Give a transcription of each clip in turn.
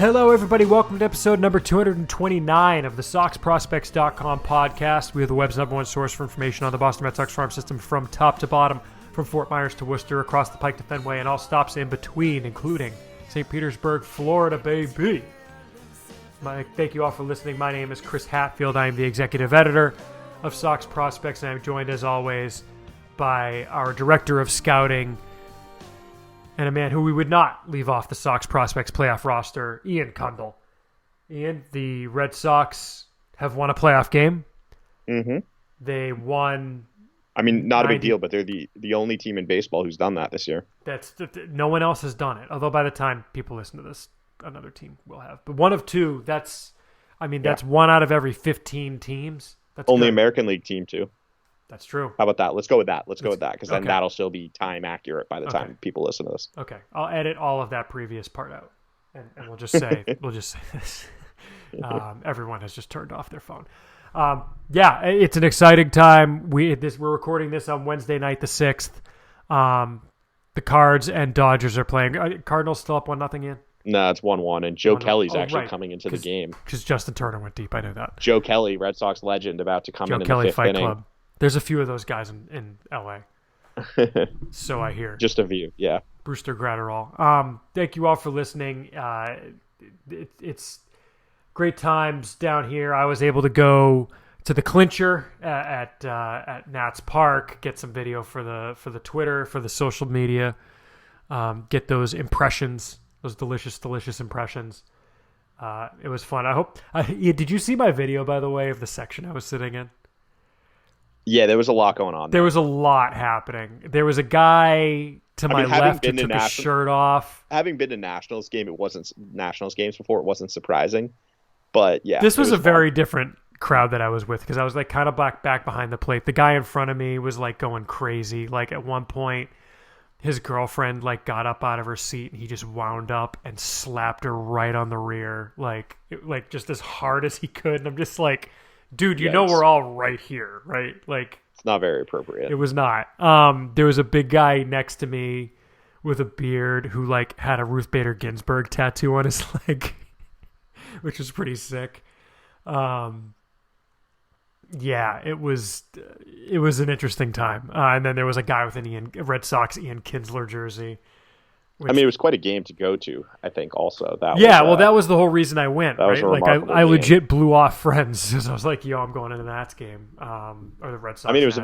Hello, everybody. Welcome to episode number 229 of the SoxProspects.com podcast. We are the web's number one source for information on the Boston Red Sox farm system from top to bottom, from Fort Myers to Worcester, across the Pike to Fenway, and all stops in between, including St. Petersburg, Florida, baby. Thank you all for listening. My name is Chris Hatfield. I am the executive editor of Sox Prospects, and I'm joined, as always, by our director of scouting, and a man who we would not leave off the Sox Prospects playoff roster, Ian Kundle. Ian, the Red Sox have won a playoff game. Mm-hmm. They won. I mean, not a big deal, but they're the only team in baseball who's done that this year. No one else has done it. Although by the time people listen to this, another team will have. But one of two. That's one out of every 15 teams. That's only good. American League team too. That's true. How about that? Let's go with that. Because then that'll still be time accurate by the time people listen to this. Okay, I'll edit all of that previous part out, and we'll just say this. Everyone has just turned off their phone. It's an exciting time. We're recording this on Wednesday night, the 6th. The Cards and Dodgers are playing. Cardinals still up 1-0, Ian? No, it's 1-1, and Joe Kelly's actually coming into the game. Because Justin Turner went deep. I knew that. Joe Kelly, Red Sox legend, about to come in the fifth Fight inning. Club. There's a few of those guys in L.A. So I hear. Just a few, yeah. Brewster Gratterall. Thank you all for listening. It's great times down here. I was able to go to the clincher at Nats Park, get some video for the Twitter, for the social media, get those impressions, those delicious impressions. It was fun. I hope. Did you see my video, by the way, of the section I was sitting in? Yeah, there was a lot going on. There was a lot happening. There was a guy to my left who took his shirt off. Having been to Nationals games before, it wasn't surprising. But yeah, this was a very different crowd that I was with, because I was like kind of back behind the plate. The guy in front of me was like going crazy. Like at one point, his girlfriend like got up out of her seat and he just wound up and slapped her right on the rear, like just as hard as he could. And I'm just like, dude, you know we're all right here, right? Like, it's not very appropriate. It was not. There was a big guy next to me with a beard who like had a Ruth Bader Ginsburg tattoo on his leg, which was pretty sick. It was an interesting time. And then there was a guy with a Red Sox Ian Kinsler jersey. It was quite a game to go to, I think, also. That was the whole reason I went, right? Like, I legit blew off friends because I was like, yo, I'm going into the Nats game, or the Red Sox. It was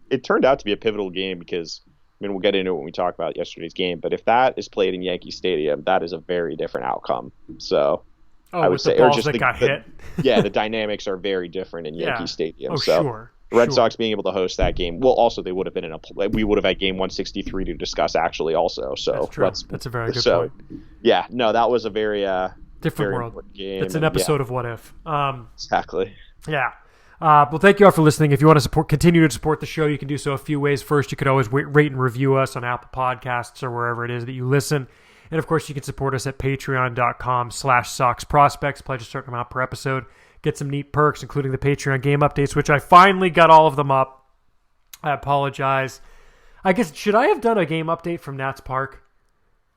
it turned out to be a pivotal game because, we'll get into it when we talk about yesterday's game, but if that is played in Yankee Stadium, that is a very different outcome. So I would say, the balls that got hit. Yeah, the dynamics are very different in Yankee Stadium. Oh, so sure. Red Sox being able to host that game. Well, also they would have been we would have had game 163 to discuss actually also. So that's a very good point. Yeah, no, that was a very different very world game. It's an episode of What If. Exactly. Yeah. Well, thank you all for listening. If you want to continue to support the show, you can do so a few ways. First, you could always rate and review us on Apple Podcasts or wherever it is that you listen. And of course, you can support us at patreon.com/SoxProspects. Pledge a certain amount per episode. Get some neat perks, including the Patreon game updates, which I finally got all of them up. I apologize. I guess, should I have done a game update from Nats Park?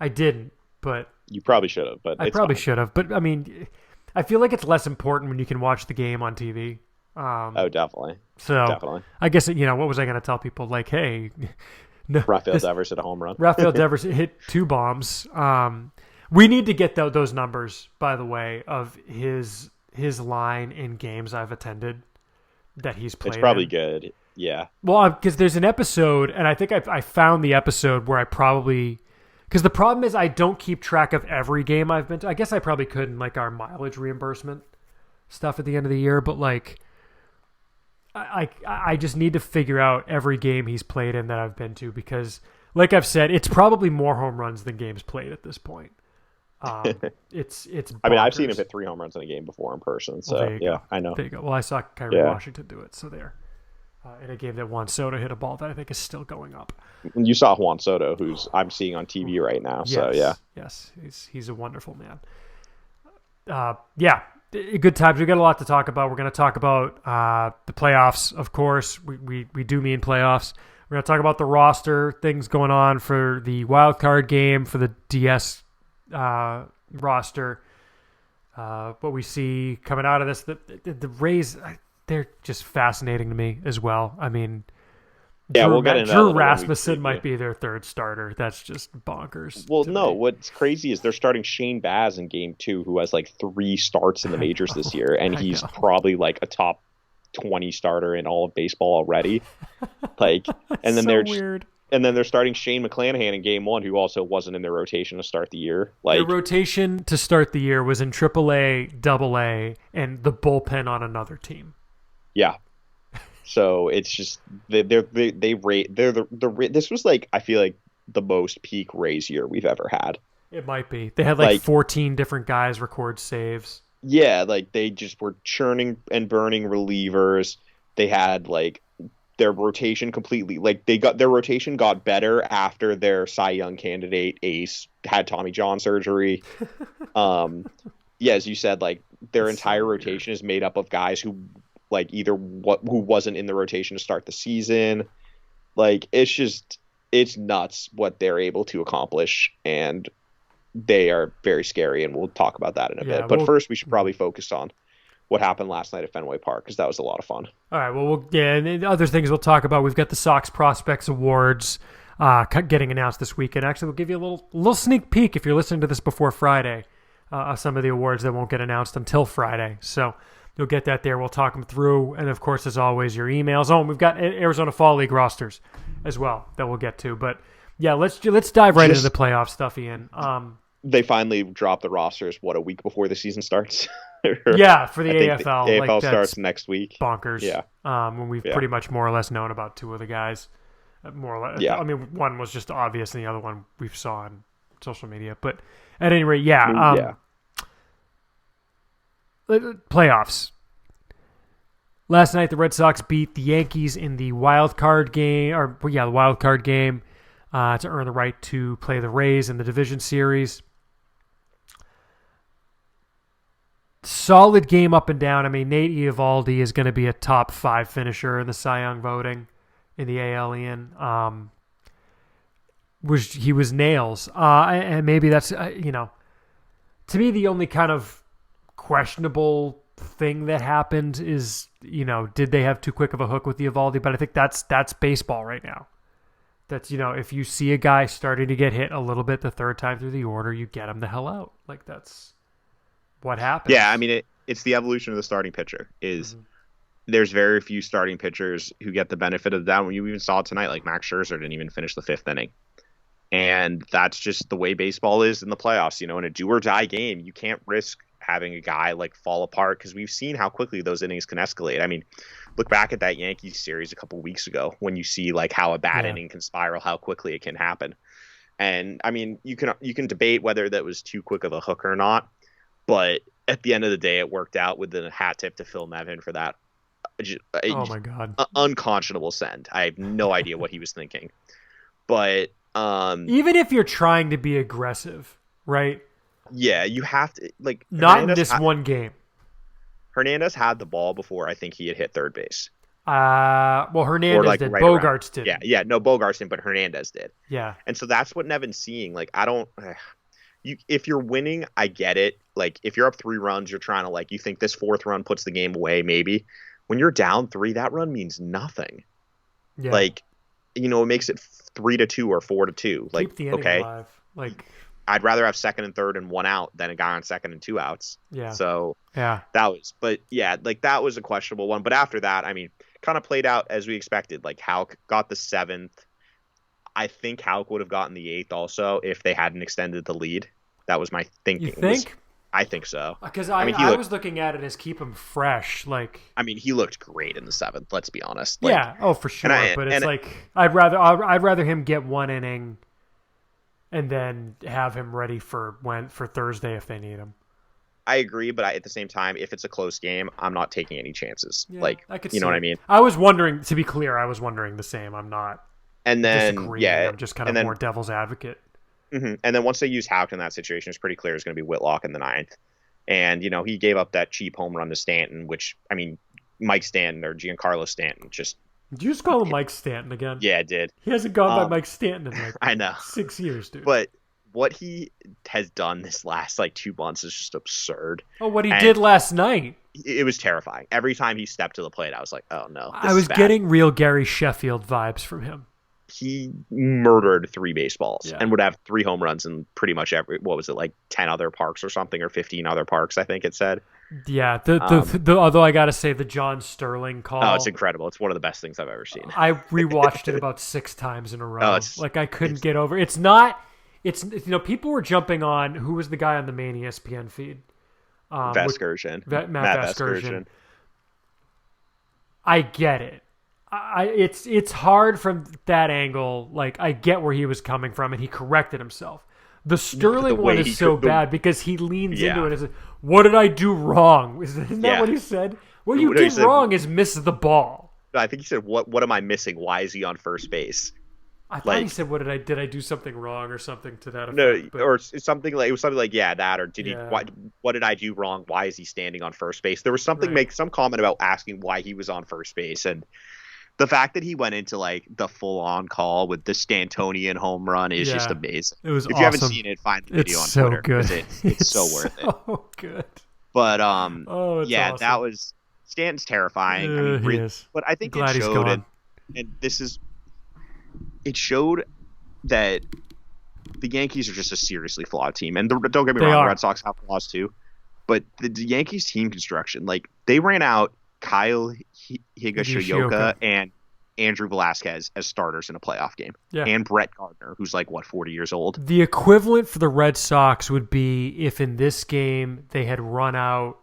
I didn't, but... You probably should have, but I probably should have. But, I feel like it's less important when you can watch the game on TV. Definitely. So, definitely. I guess, what was I going to tell people? Like, hey... No, Rafael Devers hit a home run. Rafael Devers hit 2 bombs. We need to get those numbers, by the way, of his line in games I've attended that he's played. It's probably good. Yeah. Well, because there's an episode, and I think I found the episode where because the problem is I don't keep track of every game I've been to. I guess I probably could in like our mileage reimbursement stuff at the end of the year, but like I just need to figure out every game he's played in that I've been to, because like I've said, it's probably more home runs than games played at this point. It's bonkers. I've seen him hit 3 home runs in a game before in person, so I know. There you go. Well, I saw Kyrie Washington do it, so there. In a game that Juan Soto hit a ball that I think is still going up. You saw Juan Soto, who's I'm seeing on TV right now, so yeah. Yes, he's a wonderful man. Good times. We got a lot to talk about. We're going to talk about the playoffs, of course. We do mean playoffs. We're going to talk about the roster, things going on for the wild card game, for the DS roster. What we see coming out of this, the Rays, they're just fascinating to me as well. I mean, yeah, we'll get into Drew Rasmussen might be their third starter. That's just bonkers. Well, no, what's crazy is they're starting Shane Baz in game 2, who has like 3 starts in the majors this year, and he's probably like a top 20 starter in all of baseball already. Like, and then weird. And then they're starting Shane McClanahan in game 1, who also wasn't in their rotation to start the year. Like, their rotation to start the year was in AAA, AA, and the bullpen on another team. Yeah. So it's just this was like, I feel like the most peak Rays year we've ever had. It might be. They had like 14 different guys record saves. Yeah, like they just were churning and burning relievers. They had like their rotation completely, like their rotation got better after their Cy Young candidate Ace had Tommy John surgery. Yeah, as you said, like their entire rotation is made up of guys who like who wasn't in the rotation to start the season. Like it's nuts what they're able to accomplish, and they are very scary, and we'll talk about that in a bit. But first we should probably focus on what happened last night at Fenway Park, because that was a lot of fun. All right, well, and other things we'll talk about. We've got the Sox Prospects Awards getting announced this weekend. Actually, we'll give you a little sneak peek if you're listening to this before Friday of some of the awards that won't get announced until Friday. So you'll get that there. We'll talk them through. And, of course, as always, your emails. Oh, and we've got Arizona Fall League rosters as well that we'll get to. But, yeah, let's dive right into the playoff stuff, Ian. They finally dropped the rosters, a week before the season starts? Yeah, for the AFL. The AFL starts next week. Bonkers. Yeah. When we've pretty much more or less known about 2 of the guys. More or less. Yeah. I mean, one was just obvious, and the other one we saw on social media. But at any rate, playoffs. Last night, the Red Sox beat the Yankees in the wild card game, to earn the right to play the Rays in the division series. Solid game up and down. I mean, Nate Eovaldi is going to be a top 5 finisher in the Cy Young voting in the AL, Ian. He was nails. And maybe that's, to me, the only kind of questionable thing that happened is, did they have too quick of a hook with Eovaldi? But I think that's baseball right now. That's, if you see a guy starting to get hit a little bit the third time through the order, you get him the hell out. Like, that's what happens. Yeah, I mean, it's the evolution of the starting pitcher. There's very few starting pitchers who get the benefit of the doubt. When you even saw it tonight, like Max Scherzer didn't even finish the 5th inning. And that's just the way baseball is in the playoffs. In a do-or-die game, you can't risk having a guy like fall apart, because we've seen how quickly those innings can escalate. I mean, look back at that Yankees series a couple weeks ago when you see like how a bad inning can spiral, how quickly it can happen. And I mean, you can debate whether that was too quick of a hook or not, but at the end of the day, it worked out with the hat tip to Phil Nevin for that. Oh my God. Unconscionable send. I have no idea what he was thinking. But even if you're trying to be aggressive, right? Yeah, you have to, like, not in this one game. Hernandez had the ball before I think he had hit third base. Well, Hernandez did. Bogarts did. Yeah, no, Bogarts didn't, but Hernandez did. Yeah. And so that's what Nevin's seeing. Like, if you're winning, I get it. Like, if you're up 3 runs, you're trying to, like, you think this 4th run puts the game away, maybe. When you're down 3, that run means nothing. Yeah. Like, it makes it 3-2 or 4-2. Like, keep the inning alive. Like, I'd rather have 2nd and 3rd and 1 out than a guy on 2nd and 2 outs. Yeah. So that was a questionable one. But after that, I mean, kind of played out as we expected. Like, Houck got the 7th. I think Houck would have gotten the 8th also if they hadn't extended the lead. That was my thinking. You think? I think so. Because I was looking at it as keep him fresh. Like, I mean, he looked great in the 7th. Let's be honest. Like, yeah. Oh, for sure. But it's like I'd rather him get 1 inning and then have him ready for Thursday if they need him. I agree, but at the same time, if it's a close game, I'm not taking any chances. Yeah, like, you know what I mean? I was wondering, to be clear, the same. I'm not disagreeing. I'm just kind of more devil's advocate. Mm-hmm. And then once they use Houck in that situation, it's pretty clear it's going to be Whitlock in the 9th. And, he gave up that cheap home run to Stanton, which, I mean, Mike Stanton or Giancarlo Stanton just... Did you just call him Mike Stanton again? Yeah, I did. He hasn't gone by Mike Stanton in I know 6 years, dude. But what he has done this last like 2 months is just absurd. Oh, what he did last night. It was terrifying. Every time he stepped to the plate, I was like, oh no. I was getting real Gary Sheffield vibes from him. He murdered 3 baseballs and would have 3 home runs in pretty much every, what was it, like 10 other parks or something, or 15 other parks, I think it said. Yeah, although I got to say the John Sterling call. Oh, it's incredible. It's one of the best things I've ever seen. I rewatched it about 6 times in a row. I couldn't get over it. It's people were jumping on, who was the guy on the main ESPN feed? Matt Vasgersian. I get it. It's hard from that angle. Like, I get where he was coming from, and he corrected himself. The Sterling one is so bad because he leans into it and says, "What did I do wrong?" Isn't that what he said? What you did wrong is miss the ball. I think he said, "What am I missing? Why is he on first base?" I thought he said, did I do something wrong or something to that effect?" No, or it's something like, that, or did he? What did I do wrong? Why is he standing on first base? There was something some comment about asking why he was on first base, and the fact that he went into like the full-on call with the Stantonian home run is just amazing. It was If awesome. you haven't seen it, find the video on Twitter. Good. It's so worth it. So good. But awesome. That was Stanton's terrifying. He is. But I think Glad it showed, and it showed that the Yankees are just a seriously flawed team. And don't get me wrong, the Red Sox have flaws too. But the Yankees team construction, like, they ran out Kyle Higashioka and Andrew Velazquez as starters in a playoff game. Yeah. And Brett Gardner, who's like, 40 years old. The equivalent for the Red Sox would be if in this game they had run out,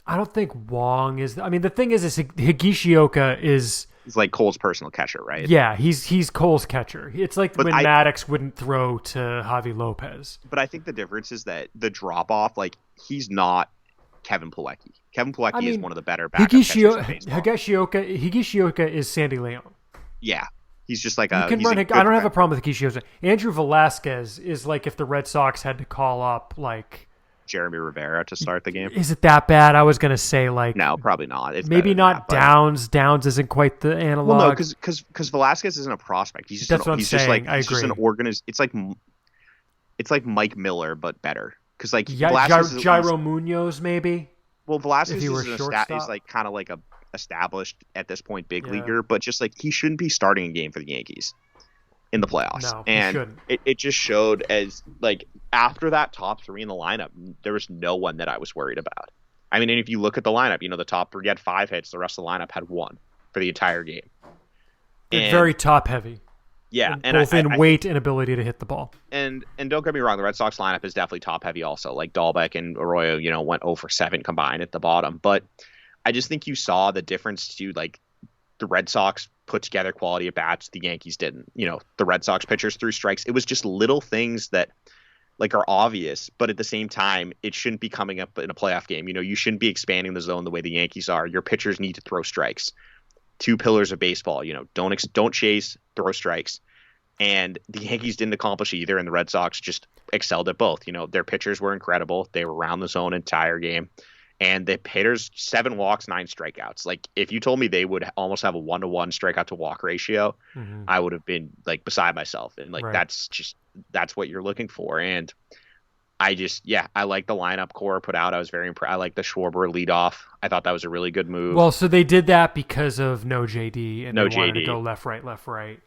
I don't think Wong is, I mean, the thing is Higashioka is... He's like Cole's personal catcher, right? Yeah, he's Cole's catcher. It's like when Maddox wouldn't throw to Javi Lopez. But I think the difference is that the drop-off, like, he's not Kevin Pilecki. Kevin Pilecki is one of the better backup catchers in baseball. Higashioka is Sandy Leon. Yeah. He's just like I don't have a problem with Higashioka. Andrew Velazquez is like if the Red Sox had to call up like Jeremy Rivera to start the game. Is it that bad? I was going to say like... No, probably not. It's maybe not that, Downs. Downs isn't quite the analog. Well, no, because Velazquez isn't a prospect. He's just That's what I'm saying. He's just an It's like Mike Miller, but better. Because like Jairo Munoz, maybe. Well, Velazquez is like kind of like a established at this point big leaguer, but just like he shouldn't be starting a game for the Yankees in the playoffs. No, and it just showed as like after that top 3 in the lineup, there was no one that I was worried about. I mean, and if you look at the lineup, the top 3 had 5 hits, the rest of the lineup had 1 for the entire game. It's very top heavy. Yeah, both in weight and ability to hit the ball. And don't get me wrong, the Red Sox lineup is definitely top heavy also. Like Dahlbeck and Arroyo, went 0 for 7 combined at the bottom. But I just think you saw the difference to like the Red Sox put together quality at bats, the Yankees didn't. The Red Sox pitchers threw strikes. It was just little things that like are obvious, but at the same time, it shouldn't be coming up in a playoff game. You shouldn't be expanding the zone the way the Yankees are. Your pitchers need to throw strikes. 2 pillars of baseball. Don't chase, throw strikes. And the Yankees didn't accomplish either, and the Red Sox just excelled at both. Their pitchers were incredible. They were around the zone entire game. And the hitters, 7 walks, 9 strikeouts. Like, if you told me they would almost have a 1-to-1 strikeout to walk ratio, I would have been like beside myself. And like, that's what you're looking for. And I like the lineup Cora put out. I was very impressed. I like the Schwarber leadoff. I thought that was a really good move. Well, so they did that because of no JD and they wanted to go left, right.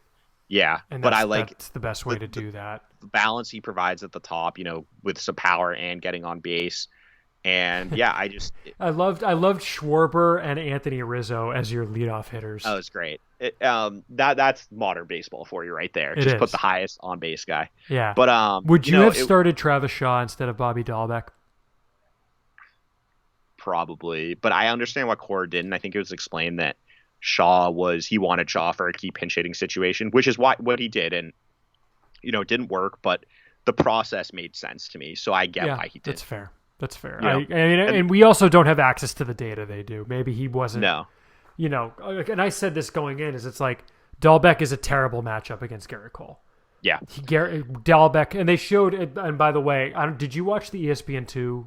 Yeah, and but I like that's the best way to do that. The balance he provides at the top, with some power and getting on base. And yeah, I loved Schwarber and Anthony Rizzo as your leadoff hitters. Oh, it's great. That's modern baseball for you right there. Just put the highest on base guy. Yeah. But would you have started Travis Shaw instead of Bobby Dahlbeck? Probably, but I understand what Cora didn't. I think it was explained that he wanted Shaw for a key pinch hitting situation, which is what he did, and it didn't work, but the process made sense to me, so I get why he did. That's fair. And we also don't have access to the data they do. Maybe he wasn't. No. And I said this going in, is it's like Dahlbeck is a terrible matchup against Garrett Cole. Yeah. Dahlbeck, and they showed it. And by the way, did you watch the ESPN2?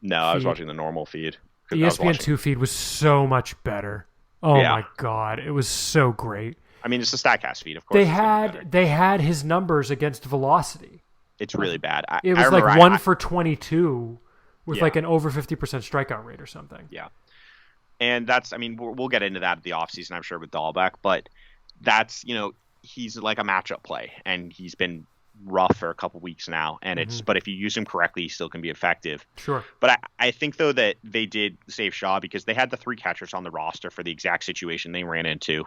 No, I was watching the normal feed. The ESPN2 feed was so much better. Oh my God, it was so great. I mean, it's the Statcast feed, of course. They had his numbers against velocity. It's really bad. It was like 1 for 22 with like an over 50% strikeout rate or something. Yeah. And that's, I mean, we'll get into that at the offseason, I'm sure, with Dahlbeck, but that's, he's like a matchup play, and he's been rough for a couple weeks now, and but if you use him correctly, he still can be effective. Sure. But I think, though, that they did save Shaw because they had the 3 catchers on the roster for the exact situation they ran into,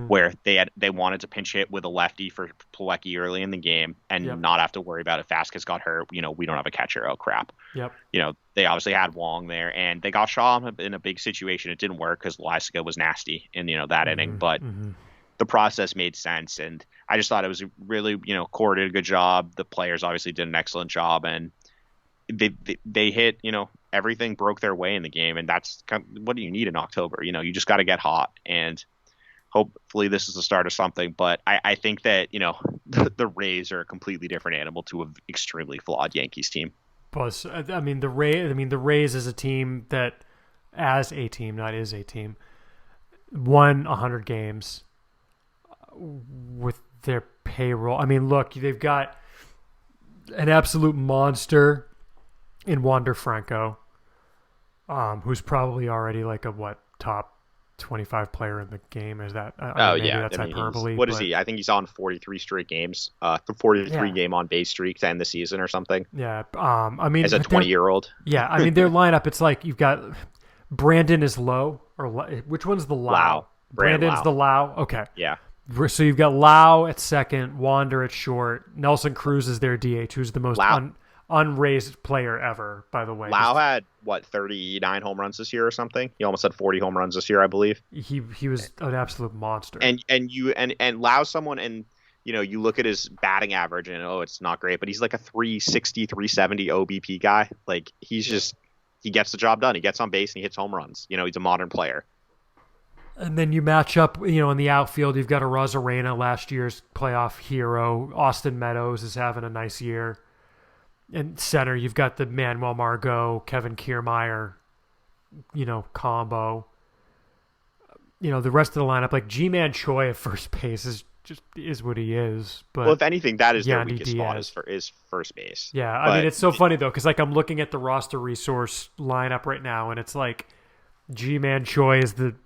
where they wanted to pinch hit with a lefty for Plawecki early in the game and not have to worry about it. Vasquez got hurt. We don't have a catcher. Oh, crap. Yep. They obviously had Wong there, and they got Shaw in a big situation. It didn't work because Lysica was nasty in that inning, but the process made sense, and I just thought it was really, Core did a good job. The players obviously did an excellent job, and they hit, everything broke their way in the game, and that's kind of, what do you need in October? You just got to get hot, and hopefully this is the start of something. But I think that, the Rays are a completely different animal to an extremely flawed Yankees team. Plus, I mean, the Rays is a team that, as a team, not is a team, won 100 games with their payroll. I mean, look, they've got an absolute monster in Wander Franco, who's probably already like a top 25 player in the game. Is that? Maybe that's hyperbole. What is he? I think he's on 43 straight games, 43 game on base streak to end the season or something. Yeah. I mean, as a 20-year-old. Yeah. I mean, their lineup, it's like you've got Brandon is Lowe, or which one's the Lau? Brandon's the Lau. Okay. Yeah. So you've got Lau at second, Wander at short. Nelson Cruz is their DH, who's the most unraised player ever, by the way. Lau had, 39 home runs this year or something? He almost had 40 home runs this year, I believe. He was an absolute monster. And Lau's someone, and you look at his batting average and it's not great, but he's like a 360, 370 OBP guy. Like he gets the job done. He gets on base and he hits home runs. He's a modern player. And then you match up, in the outfield, you've got a Arozarena, last year's playoff hero. Austin Meadows is having a nice year. In center, you've got the Manuel Margot, Kevin Kiermaier, combo. The rest of the lineup, like G-Man Choi at first base is what he is. But well, if anything, that is their weakest spot is first base. Yeah, I mean, it's so funny, though, because I'm looking at the roster resource lineup right now, and it's like G-Man Choi is the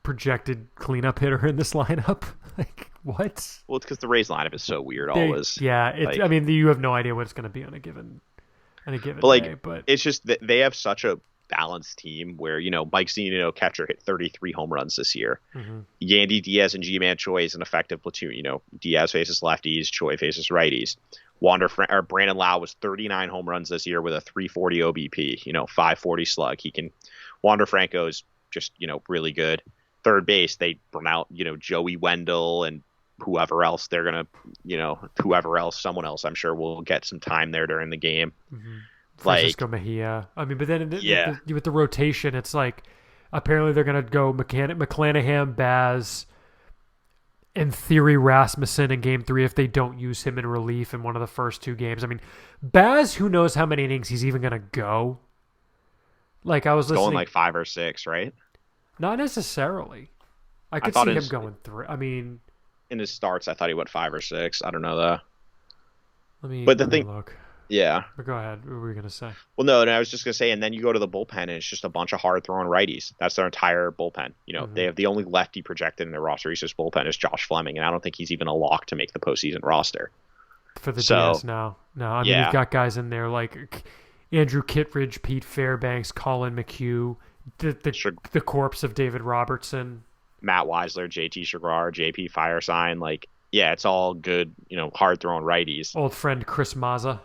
projected cleanup hitter in this lineup. Like, what? Well, it's because the Rays lineup is so weird always. Yeah, I mean, you have no idea what it's going to be on a given day. But it's just that they have such a balanced team where, Mike Zunino, catcher, hit 33 home runs this year. Yandy Diaz and G-Man Choi is an effective platoon. Diaz faces lefties, Choi faces righties. Brandon Lau was 39 home runs this year with a 340 OBP, 540 slug. Wander Franco is just, really good. Third base, they bring out, Joey Wendell and whoever else someone else I'm sure will get some time there during the game. Francisco Mejia. I mean, but then with the rotation, it's like apparently they're going to go McClanahan, Baz, in theory Rasmussen in game 3 if they don't use him in relief in one of the first 2 games. I mean, Baz, who knows how many innings he's even going to go. Like I was listening, going like 5 or 6, right? Not necessarily. I could see him going through. I mean, in his starts, I thought he went 5 or 6. I don't know though. Let me look. Yeah. But go ahead. What were you gonna say? Well, no, I was just gonna say, and then you go to the bullpen, and it's just a bunch of hard throwing righties. That's their entire bullpen. They have the only lefty projected in their roster research bullpen is Josh Fleming, and I don't think he's even a lock to make the postseason roster. For the DS now. No, I mean you've got guys in there like Andrew Kittredge, Pete Fairbanks, Colin McHugh. The corpse of David Robertson, Matt Weisler, JT Chagrar, JP Firesign, it's all good, hard throwing righties. Old friend Chris Mazza.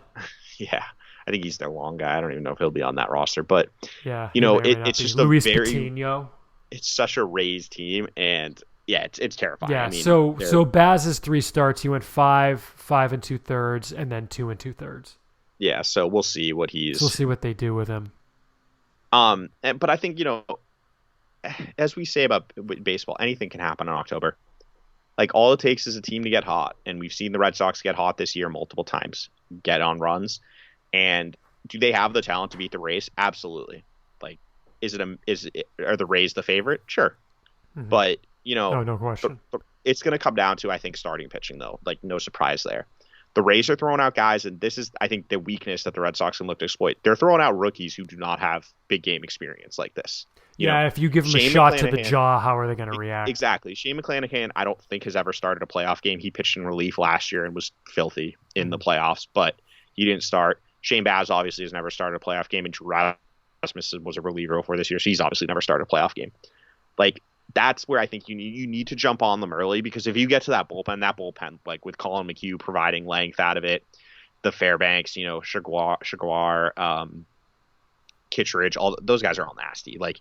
Yeah, I think he's their long guy. I don't even know if he'll be on that roster, but yeah, it's just Luis Patino. It's such a Rays team, and yeah, it's terrifying. Yeah, I mean, so Baz's 3 starts, he went 5 2/3, and then 2 2/3. Yeah, so we'll see what we'll see what they do with him. But I think, as we say about baseball, anything can happen in October. Like, all it takes is a team to get hot, and we've seen the Red Sox get hot this year multiple times, get on runs. And do they have the talent to beat the Rays? Absolutely. Like, are the Rays the favorite? Sure. But, no question. It's going to come down to, I think, starting pitching, though. Like, no surprise there. The Rays are throwing out guys, and this is, I think, the weakness that the Red Sox can look to exploit. They're throwing out rookies who do not have big game experience like this. If you give them a shot to the jaw, how are they going to react? Exactly. Shane McClanahan, I don't think has ever started a playoff game. He pitched in relief last year and was filthy in the playoffs, but he didn't start. Shane Baz obviously has never started a playoff game, and Drew Rasmussen was a reliever before this year, so he's obviously never started a playoff game. Like, that's where I think you need to jump on them early, because if you get to that bullpen, like with Colin McHugh providing length out of it, the Fairbanks, Jaguar, Kittredge, all those guys are all nasty. Like,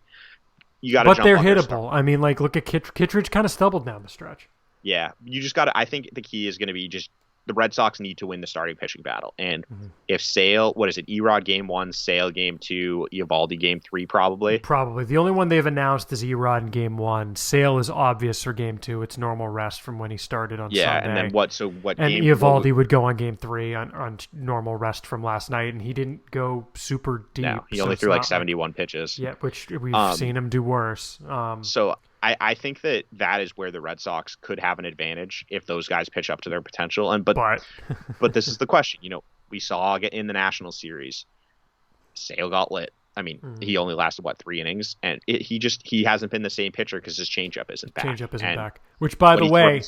you got to. But they're hittable. I mean, like, look at Kittredge, kind of stumbled down the stretch. Yeah, you just got to. I think the key is going to be just the Red Sox need to win the starting pitching battle, and if Sale, Erod game 1, Sale game 2, Eovaldi game 3, probably. The only one they've announced is Erod in game 1. Sale is obvious for game 2. It's normal rest from when he started on Sunday. Yeah, and then what? So what? And game, Eovaldi would go on game 3 on normal rest from last night, and he didn't go super deep. No, he only threw like 71 pitches. Yeah, which we've seen him do worse. So I think that is where the Red Sox could have an advantage if those guys pitch up to their potential. But this is the question. We saw in the National Series, Sale got lit. I mean, he only lasted 3 innings, and he hasn't been the same pitcher because his changeup isn't back. Which, by the way,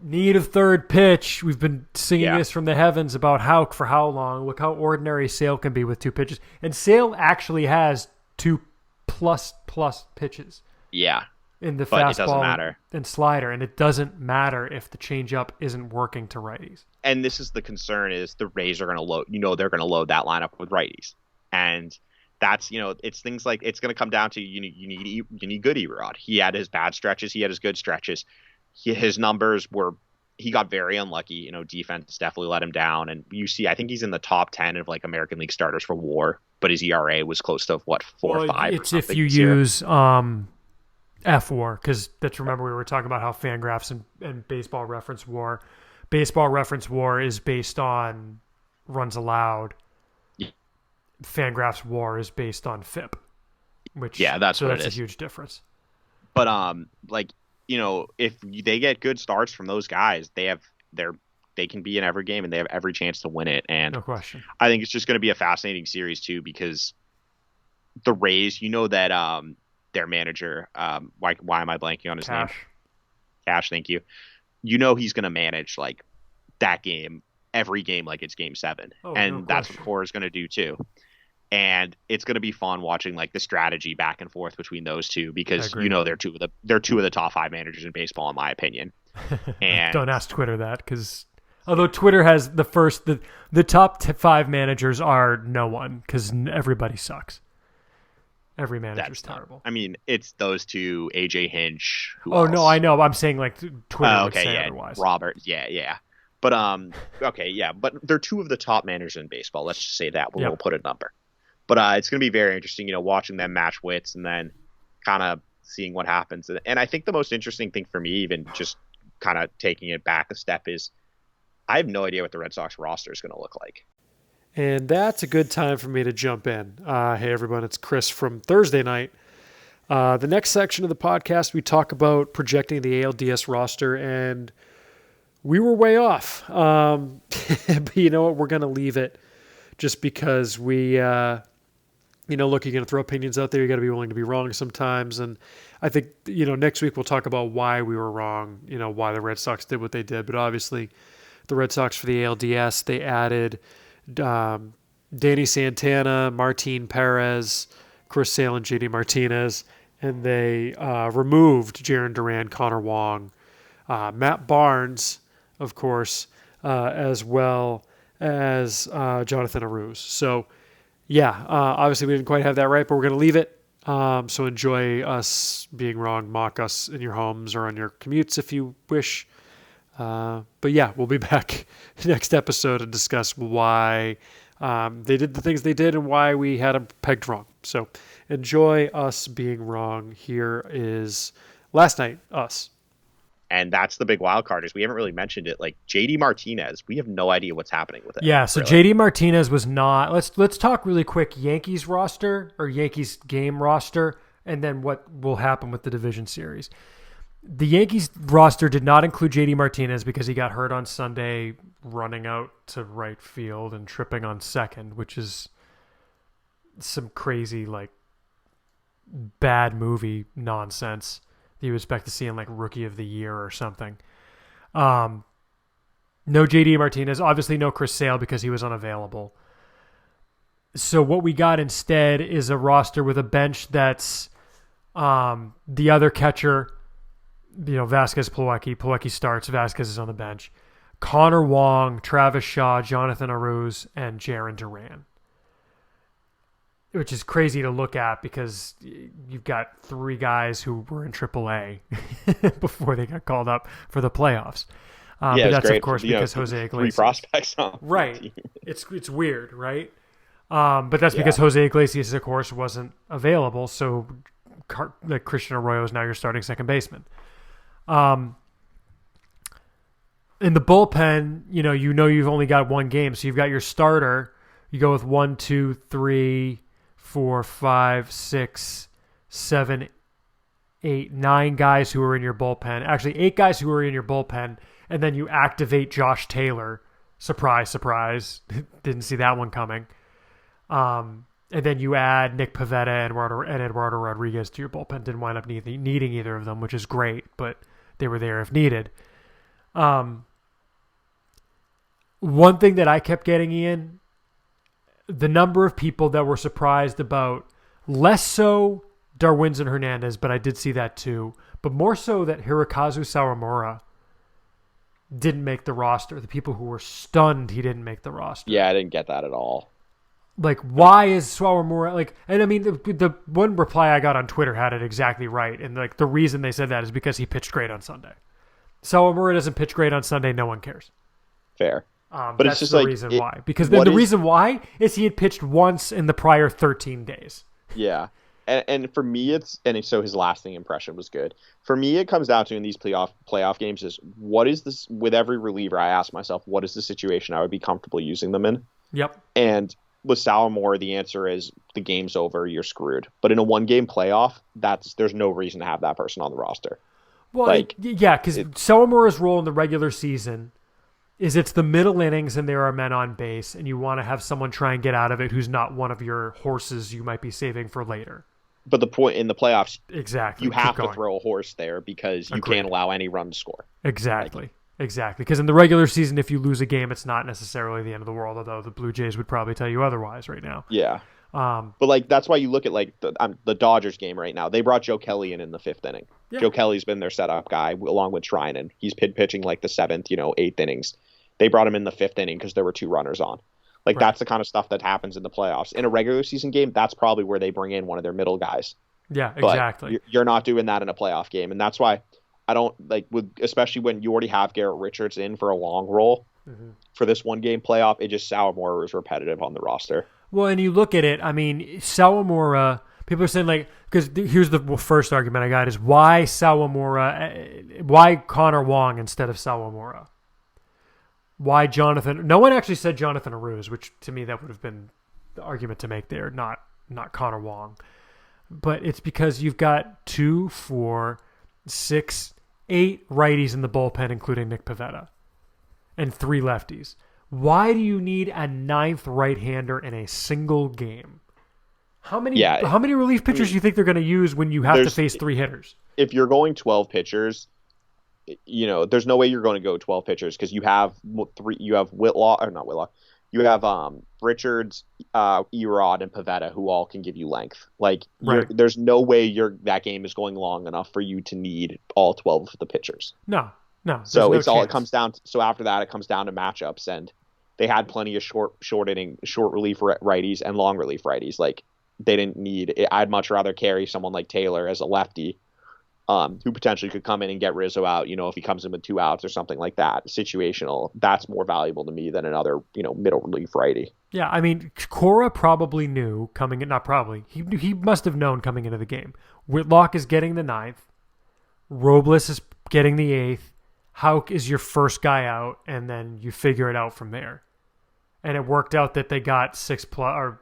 need of third pitch. We've been singing this from the heavens about for how long. Look how ordinary Sale can be with 2 pitches, and Sale actually has 2 plus pitches. Yeah. In the fastball and slider, and it doesn't matter if the changeup isn't working to righties. And this is the concern: is the Rays are going to load. They're going to load that lineup with righties, and that's it's things like it's going to come down to you need good Erod. He had his bad stretches, he had his good stretches. His numbers were he got very unlucky. Defense definitely let him down, and I think he's in the top 10 of like American League starters for WAR, but his ERA was close to 4 or 5. It's if you use F-WAR, because remember we were talking about how Fangraphs and Baseball Reference WAR. Baseball Reference WAR is based on runs allowed. Yeah. Fangraphs WAR is based on FIP. That's a huge difference. But if they get good starts from those guys, they can be in every game and they have every chance to win it. And no question. I think it's just going to be a fascinating series too, because the Rays, that their manager, why am I blanking on his name? Cash, thank you. He's going to manage like that game, every game like it's game 7. And that's what Core is going to do too. And it's going to be fun watching like the strategy back and forth between those two, because they're two of the top 5 managers in baseball in my opinion. And don't ask Twitter that, because although Twitter has the top 5 managers are no one, because everybody sucks. Every manager's terrible. I mean, it's those two, AJ Hinch. Who else? No, I know. I'm saying like Twitter would say otherwise. Robert, yeah. But but they're 2 of the top managers in baseball. Let's just say that. We'll put a number. But it's going to be very interesting, watching them match wits and then kind of seeing what happens. And I think the most interesting thing for me, even just kind of taking it back a step, is I have no idea what the Red Sox roster is going to look like. And that's a good time for me to jump in. Hey, everyone, it's Chris from Thursday night. The next section of the podcast, we talk about projecting the ALDS roster, and we were way off. But you know what? We're going to leave it just because we, look, you're going to throw opinions out there. You got to be willing to be wrong sometimes. And I think, next week we'll talk about why we were wrong, why the Red Sox did what they did. But obviously, the Red Sox for the ALDS, they added Danny Santana, Martin Perez, Chris Sale, and JD Martinez, and they removed Jarren Duran, Connor Wong, Matt Barnes, of course, as well as Jonathan Aruz. So, obviously we didn't quite have that right, but we're going to leave it. So enjoy us being wrong. Mock us in your homes or on your commutes if you wish. But we'll be back next episode and discuss why they did the things they did and why we had them pegged wrong. So enjoy us being wrong. Here is last night, us. And that's the big wild card, is we haven't really mentioned it. Like JD Martinez, we have no idea what's happening with it. Yeah, so really. JD Martinez was not. Let's talk really quick Yankees roster or Yankees game roster, and then what will happen with the division series. The Yankees roster did not include JD Martinez because he got hurt on Sunday running out to right field and tripping on second, which is some crazy, like, bad movie nonsense that you expect to see in, like, Rookie of the Year or something. No JD Martinez, obviously no Chris Sale because he was unavailable. So what we got instead is a roster with a bench that's the other catcher, Vasquez, Plawecki starts, Vasquez is on the bench. Connor Wong, Travis Shaw, Jonathan Aruz, and Jarren Duran. Which is crazy to look at because you've got three guys who were in AAA before they got called up for the playoffs. But that's great. Of course because Jose Iglesias. Three prospects on right. It's weird, right? But that's because Jose Iglesias, of course, wasn't available. So Christian Arroyo is now your starting second baseman. In the bullpen, you've only got one game. So you've got your starter. You go with 1, 2, 3, 4, 5, 6, 7, 8, 9 guys who are in your bullpen. Actually, 8 guys who are in your bullpen. And then you activate Josh Taylor. Surprise, surprise. Didn't see that one coming. And then you add Nick Pivetta and Eduardo Rodriguez to your bullpen. Didn't wind up needing either of them, which is great, but they were there if needed. One thing that I kept getting, Ian, the number of people that were surprised about, less so Darwinzon Hernandez, but I did see that too, but more so that Hirokazu Sawamura didn't make the roster. The people who were stunned he didn't make the roster. Yeah, I didn't get that at all. Like, why is Sawamura like? And I mean, the one reply I got on Twitter had it exactly right, and like the reason they said that is because he pitched great on Sunday. Sawamura doesn't pitch great on Sunday. No one cares. Fair, but that's it's just the reason why. Because then the reason why is he had pitched once in the prior 13 days. Yeah, and for me, so his lasting impression was good. For me, it comes down to in these playoff games is what is this with every reliever? I ask myself, what is the situation I would be comfortable using them in? Yep, and with Sawamura, the answer is the game's over, you're screwed. But in a one-game playoff, there's no reason to have that person on the roster. Well, because Sawamura's role in the regular season is it's the middle innings and there are men on base, and you want to have someone try and get out of it who's not one of your horses you might be saving for later. But the point in the playoffs, exactly, you have to throw a horse there because you can't allow any run to score. Exactly. Exactly, because in the regular season, if you lose a game, it's not necessarily the end of the world, although the Blue Jays would probably tell you otherwise right now. Yeah. But that's why you look at the Dodgers game right now. They brought Joe Kelly in the 5th inning. Yeah. Joe Kelly's been their setup guy along with Trinan. He's pitching like the 7th, 8th innings. They brought him in the 5th inning because there were 2 runners on. Right. That's the kind of stuff that happens in the playoffs. In a regular season game, that's probably where they bring in one of their middle guys. Yeah, exactly. But you're not doing that in a playoff game, and that's why I don't especially when you already have Garrett Richards in for a long role for this one game playoff. It just Sawamura is repetitive on the roster. Well, and you look at it. I mean, Sawamura. People are saying because here's the first argument I got is why Sawamura, why Connor Wong instead of Sawamura? Why Jonathan? No one actually said Jonathan Aruz, which to me that would have been the argument to make there, not Connor Wong. But it's because you've got 2, 4, 6, 8 righties in the bullpen, including Nick Pivetta, and 3 lefties. Why do you need a 9th right-hander in a single game? How many relief pitchers do you think they're going to use when you have to face 3 hitters? If you're going 12 pitchers, there's no way you're going to go 12 pitchers because you have 3. You have Whitlock, or not Whitlock. You have Richards, Erod, and Pivetta, who all can give you length. There's no way that game is going long enough for you to need all 12 of the pitchers. No. So it comes down. So after that, it comes down to matchups, and they had plenty of short relief righties and long relief righties. They didn't need. I'd much rather carry someone like Taylor as a lefty, who potentially could come in and get Rizzo out, if he comes in with 2 outs or something like that, situational. That's more valuable to me than another, middle relief righty. Yeah, I mean, Cora probably knew coming in, not probably, he must have known coming into the game. Whitlock is getting the 9th. Robles is getting the 8th. Houck is your first guy out, and then you figure it out from there. And it worked out that they got 6 plus, or,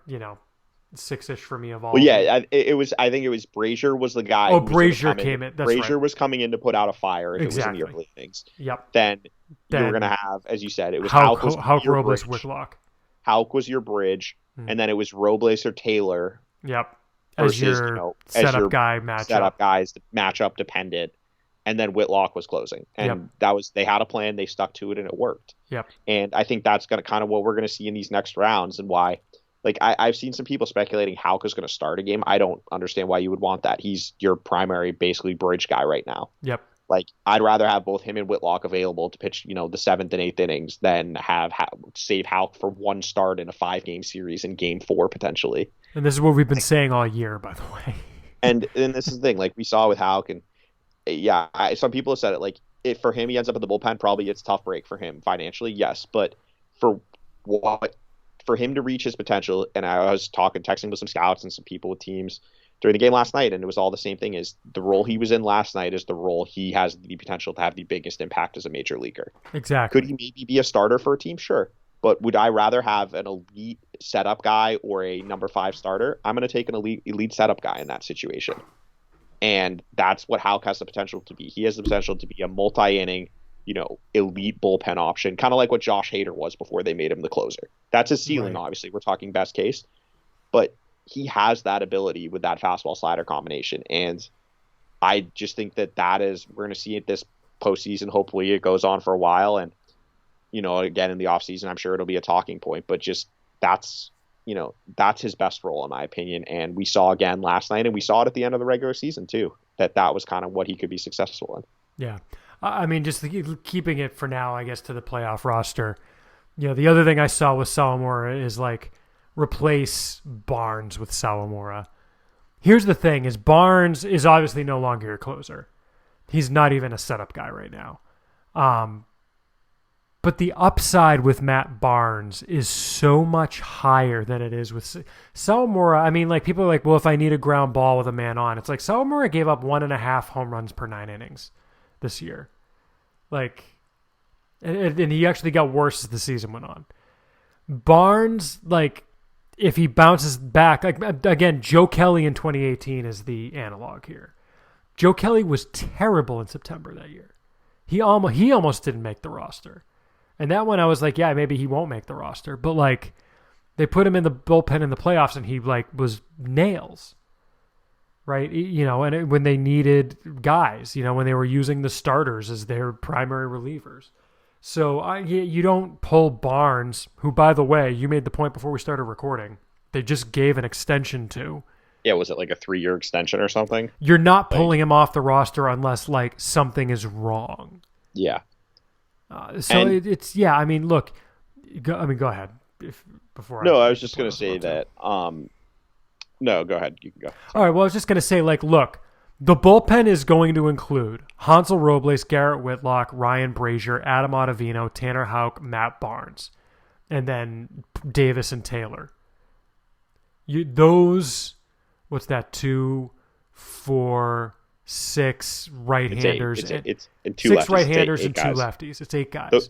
6-ish for me of all. Well, yeah, I think it was Brazier was the guy. Oh, Who was gonna Brazier come in. came in. That's Brazier right. was coming in to put out a fire if it was in the Exactly. early innings. Yep. Then you were Then gonna have, as you said, it was Hauk, Hauk was your Robles, bridge. Whitlock. Hauk was your bridge, Mm. and then it was Robles or Taylor. Yep. As Versus your setup guy matchup. Setup guys matchup dependent, and then Whitlock was closing, and they had a plan, they stuck to it, and it worked. Yep. And I think that's gonna kind of what we're gonna see in these next rounds, and why. Like I've seen some people speculating Hauk is going to start a game. I don't understand why you would want that. He's your primary, basically bridge guy right now. Yep. Like I'd rather have both him and Whitlock available to pitch, the 7th and 8th innings than save Hauk for one start in a 5-game series in Game 4 potentially. And this is what we've been saying all year, by the way. and this is the thing, like we saw with Hauk, and some people have said it. Like if for him he ends up in the bullpen, probably it's a tough break for him financially, yes, but for him to reach his potential, and I was texting with some scouts and some people with teams during the game last night, and it was all the same thing, is the role he was in last night is the role he has the potential to have the biggest impact as a major leaguer. Exactly. Could he maybe be a starter for a team? Sure. But would I rather have an elite setup guy or a number 5 starter? I'm going to take an elite setup guy in that situation. And that's what Hauk has the potential to be. He has the potential to be a multi-inning, elite bullpen option, kind of like what Josh Hader was before they made him the closer. That's his ceiling, right. Obviously. We're talking best case. But he has that ability with that fastball slider combination. And I just think we're going to see it this postseason. Hopefully it goes on for a while. And, again, in the offseason, I'm sure it'll be a talking point. But just that's his best role, in my opinion. And we saw again last night, and we saw it at the end of the regular season, too, that was kind of what he could be successful in. Yeah. I mean, just keeping it for now, I guess, to the playoff roster. The other thing I saw with Sawamura is like replace Barnes with Sawamura. Here's the thing: is Barnes is obviously no longer your closer. He's not even a setup guy right now. But the upside with Matt Barnes is so much higher than it is with Sawamura. I mean, like people are like, well, if I need a ground ball with a man on, it's like Sawamura gave up 1.5 home runs per 9 innings. This year. And he actually got worse as the season went on. Barnes, if he bounces back, again, Joe Kelly in 2018 is the analog here. Joe Kelly was terrible in September that year. He almost didn't make the roster. And that one I was like, yeah, maybe he won't make the roster. But they put him in the bullpen in the playoffs and he was nails. Right, and when they needed guys, when they were using the starters as their primary relievers. So you don't pull Barnes, who, by the way, you made the point before we started recording, they just gave an extension to. Yeah, was it like a 3-year extension or something? You're not pulling him off the roster unless something is wrong. Yeah. It's I mean, look, go ahead. I was just going to say that. No, go ahead. You can go. Sorry. All right. Well, I was just going to say, look, the bullpen is going to include Hansel Robles, Garrett Whitlock, Ryan Brazier, Adam Ottavino, Tanner Houck, Matt Barnes, and then Davis and Taylor. What's that? 2, 4, 6 right-handers. It's two 6 lefties. right-handers and 2 guys. lefties. It's 8 guys.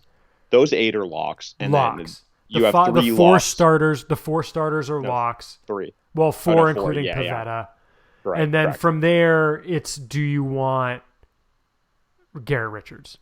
Those 8 are locks. And locks. Then you have 3 the 4 locks. starters. The 4 starters are locks. 3. Well, 4 4, including yeah, Pivetta. Yeah. Right, and then correct. from there, it's do you want Garrett Richards?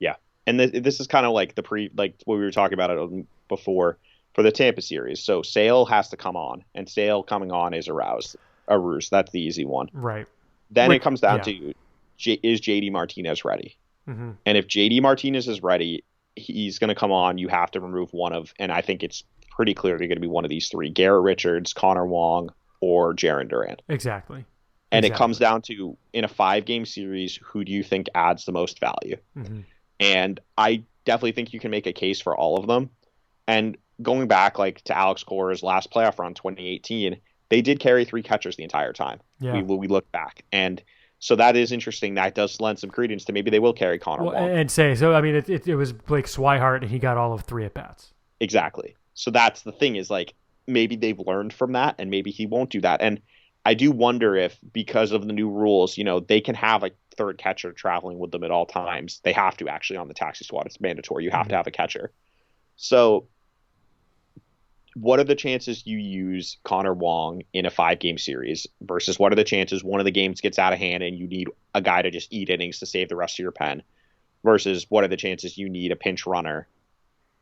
Yeah. And this is kind of like what we were talking about it before for the Tampa series. So Sale has to come on, and Sale coming on is a ruse. That's the easy one. Right. Then it comes down to, is JD Martinez ready? Mm-hmm. And if JD Martinez is ready, he's going to come on. You have to remove one of, and I think it's pretty clearly going to be one of these 3, Garrett Richards, Connor Wong, or Jarren Duran. Exactly. And it comes down to, in a 5-game series, who do you think adds the most value? Mm-hmm. And I definitely think you can make a case for all of them. And going back to Alex Cora's last playoff run, 2018, they did carry 3 catchers the entire time. Yeah. We look back. And so that is interesting. That does lend some credence to maybe they will carry Connor Wong. I mean, it was Blake Swihart, and he got all of 3 at-bats. Exactly. So that's the thing is, maybe they've learned from that, and maybe he won't do that. And I do wonder if, because of the new rules, they can have a 3rd catcher traveling with them at all times. They have to, actually, on the taxi squad. It's mandatory. You have to have a catcher. So what are the chances you use Connor Wong in a 5-game series versus what are the chances one of the games gets out of hand and you need a guy to just eat innings to save the rest of your pen versus what are the chances you need a pinch runner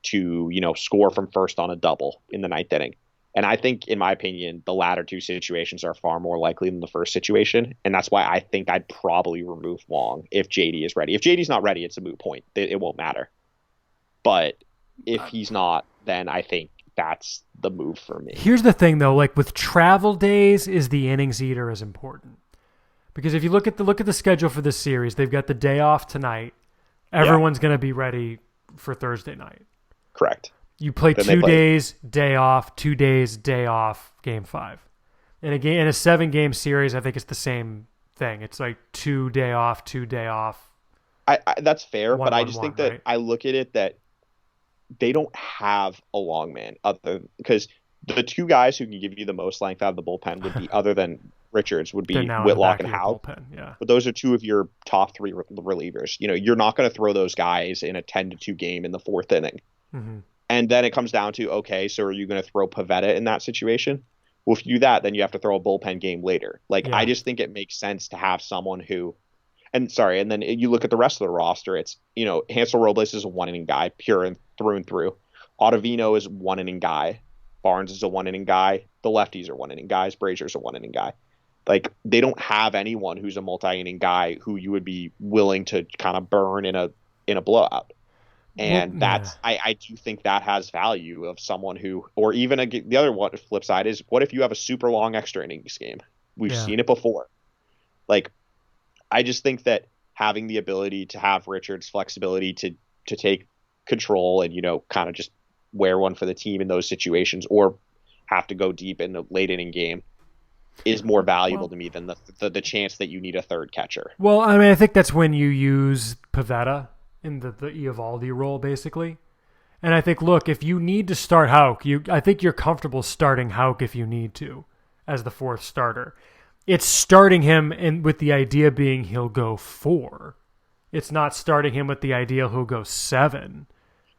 to, score from first on a double in the 9th inning. And I think, in my opinion, the latter two situations are far more likely than the first situation. And that's why I think I'd probably remove Wong if JD is ready. If JD's not ready, it's a moot point. It won't matter. But if he's not, then I think that's the move for me. Here's the thing, though. Like with travel days, is the innings eater as important? Because if you look at the schedule for this series, they've got the day off tonight. Everyone's going to be ready for Thursday night. Correct. You play 2 days, day off, 2 days, day off, game 5. In a 7-game series, I think it's the same thing. It's like 2 day off, 2 day off. That's fair, but I just think that right? I look at it that they don't have a long man because the two guys who can give you the most length out of the bullpen would be other than Richards would be Whitlock and Howe. Yeah. But those are two of your top 3 relievers. You're not going to throw those guys in a 10-2 game in the 4th inning. Mm-hmm. And then it comes down to, okay, so are you going to throw Pivetta in that situation? Well, if you do that, then you have to throw a bullpen game later. I just think it makes sense to have someone who, and then you look at the rest of the roster. It's, Hansel Robles is a 1-inning guy, pure and through. Ottavino is a 1-inning guy. Barnes is a 1-inning guy. The lefties are 1-inning guys. Brazier's a 1-inning guy. They don't have anyone who's a multi-inning guy who you would be willing to kind of burn in a blowout. And I do think that has value of someone who, or even the other one flip side is, what if you have a super long extra innings game? We've seen it before. I just think that having the ability to have Richards' flexibility to take control and, kind of just wear one for the team in those situations or have to go deep in the late inning game is more valuable to me than the chance that you need a third catcher. Well, I mean, I think that's when you use Pivetta in the Eovaldi role, basically. And I think, look, if you need to start Houck, I think you're comfortable starting Houck if you need to as the 4th starter. It's starting him with the idea being he'll go 4. It's not starting him with the idea he'll go 7.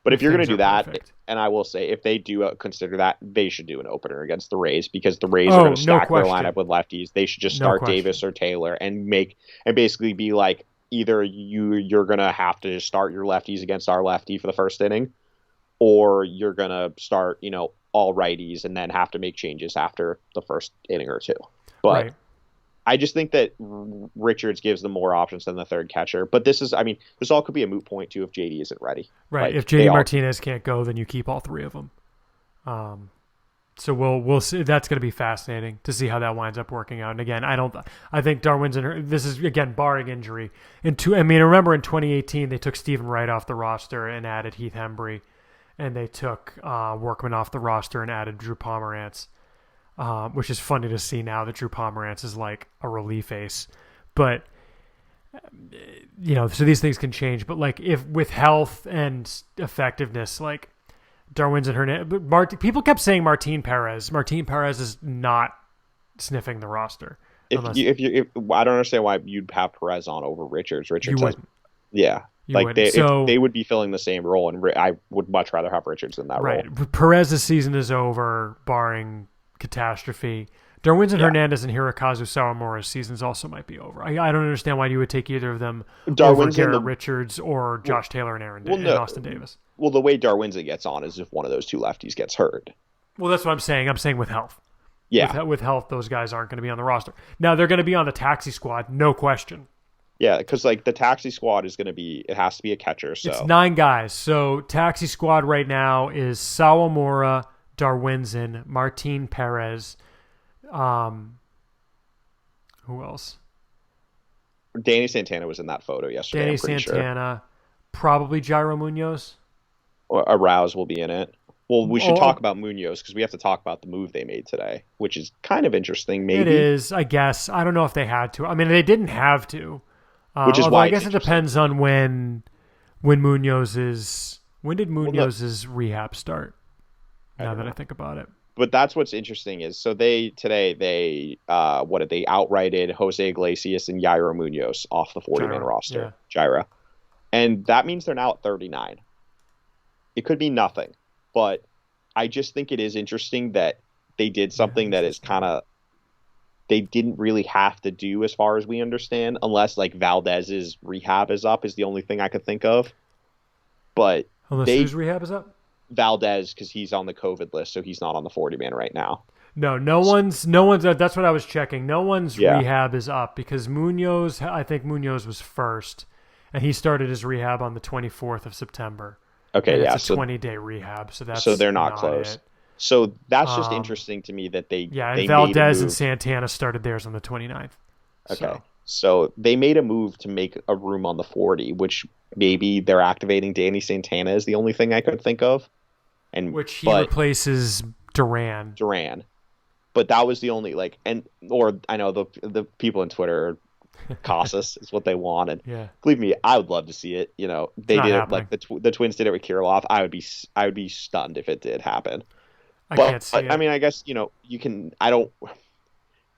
But if you're going to do that, and I will say, if they do consider that, they should do an opener against the Rays because the Rays are going to stack their lineup with lefties. They should just start Davis or Taylor and basically be like, either you're going to have to start your lefties against our lefty for the first inning, or you're going to start, all righties and then have to make changes after the first inning or two. But I just think that Richards gives them more options than the third catcher. But this all could be a moot point too if JD isn't ready. Right. If JD Martinez can't go, then you keep all 3 of them. So we'll see. That's going to be fascinating to see how that winds up working out. And again, I think Darwinzon, this is again barring injury. Remember in 2018 they took Stephen Wright off the roster and added Heath Hembry, and they took Workman off the roster and added Drew Pomerantz, which is funny to see now that Drew Pomerantz is like a relief ace. But so these things can change. But if with health and effectiveness, Darwinzon Hernandez. People kept saying Martin Perez. Martin Perez is not sniffing the roster. I don't understand why you'd have Perez on over Richards. Richards, they would be filling the same role, and I would much rather have Richards in that role. Right, Perez's season is over, barring catastrophe. Darwinzon Hernandez and Hirokazu Sawamura's seasons also might be over. I don't understand why you would take either of them over Garrett Richards or Josh Taylor and Austin Davis. Well, the way Darwinzon gets on is if one of those two lefties gets hurt. Well, that's what I'm saying. I'm saying with health. Yeah. With health, those guys aren't going to be on the roster. Now, they're going to be on the taxi squad, no question. Yeah, because the taxi squad is going to be, it has to be a catcher. So it's 9 guys. So taxi squad right now is Sawamura, Darwinzon, Martin Perez. Who else? Danny Santana was in that photo yesterday. Danny Santana, probably Jairo Munoz. Or Arouse will be in it. Well, we should talk about Munoz because we have to talk about the move they made today, which is kind of interesting. Maybe it is, I guess. I don't know if they had to. I mean, they didn't have to. Which is why I guess it depends on when Munoz's. When did Munoz's rehab start? Now that I think about it. But that's what's interesting is they outrighted Jose Iglesias and Jairo Munoz off the 40-man roster. Jairo. And that means they're now at 39. It could be nothing, but I just think it is interesting that they did something that is kind of they didn't really have to do as far as we understand, unless like Valdez's rehab is up is the only thing I could think of. But Unless whose rehab is up? Valdez, because he's on the COVID list, so he's not on the 40-man right now. No one's. That's what I was checking. No one's rehab is up because Munoz. I think Munoz was first, and he started his rehab on the 24th of September. Okay, and yeah, it's a 20-day rehab, so they're not close. It. So that's just interesting to me that they and Valdez and Santana started theirs on the 29th. Okay, so they made a move to make a room on the 40, which maybe they're activating Danny Santana is the only thing I could think of, and which he replaces Duran. But that was the only or I know the people on Twitter. Casas is what they wanted. Yeah, believe me, I would love to see it. You know, they did happening. it like the Twins did it with Kirilloff. I would be stunned if it did happen. I can't see it. I mean, I guess you can. I don't.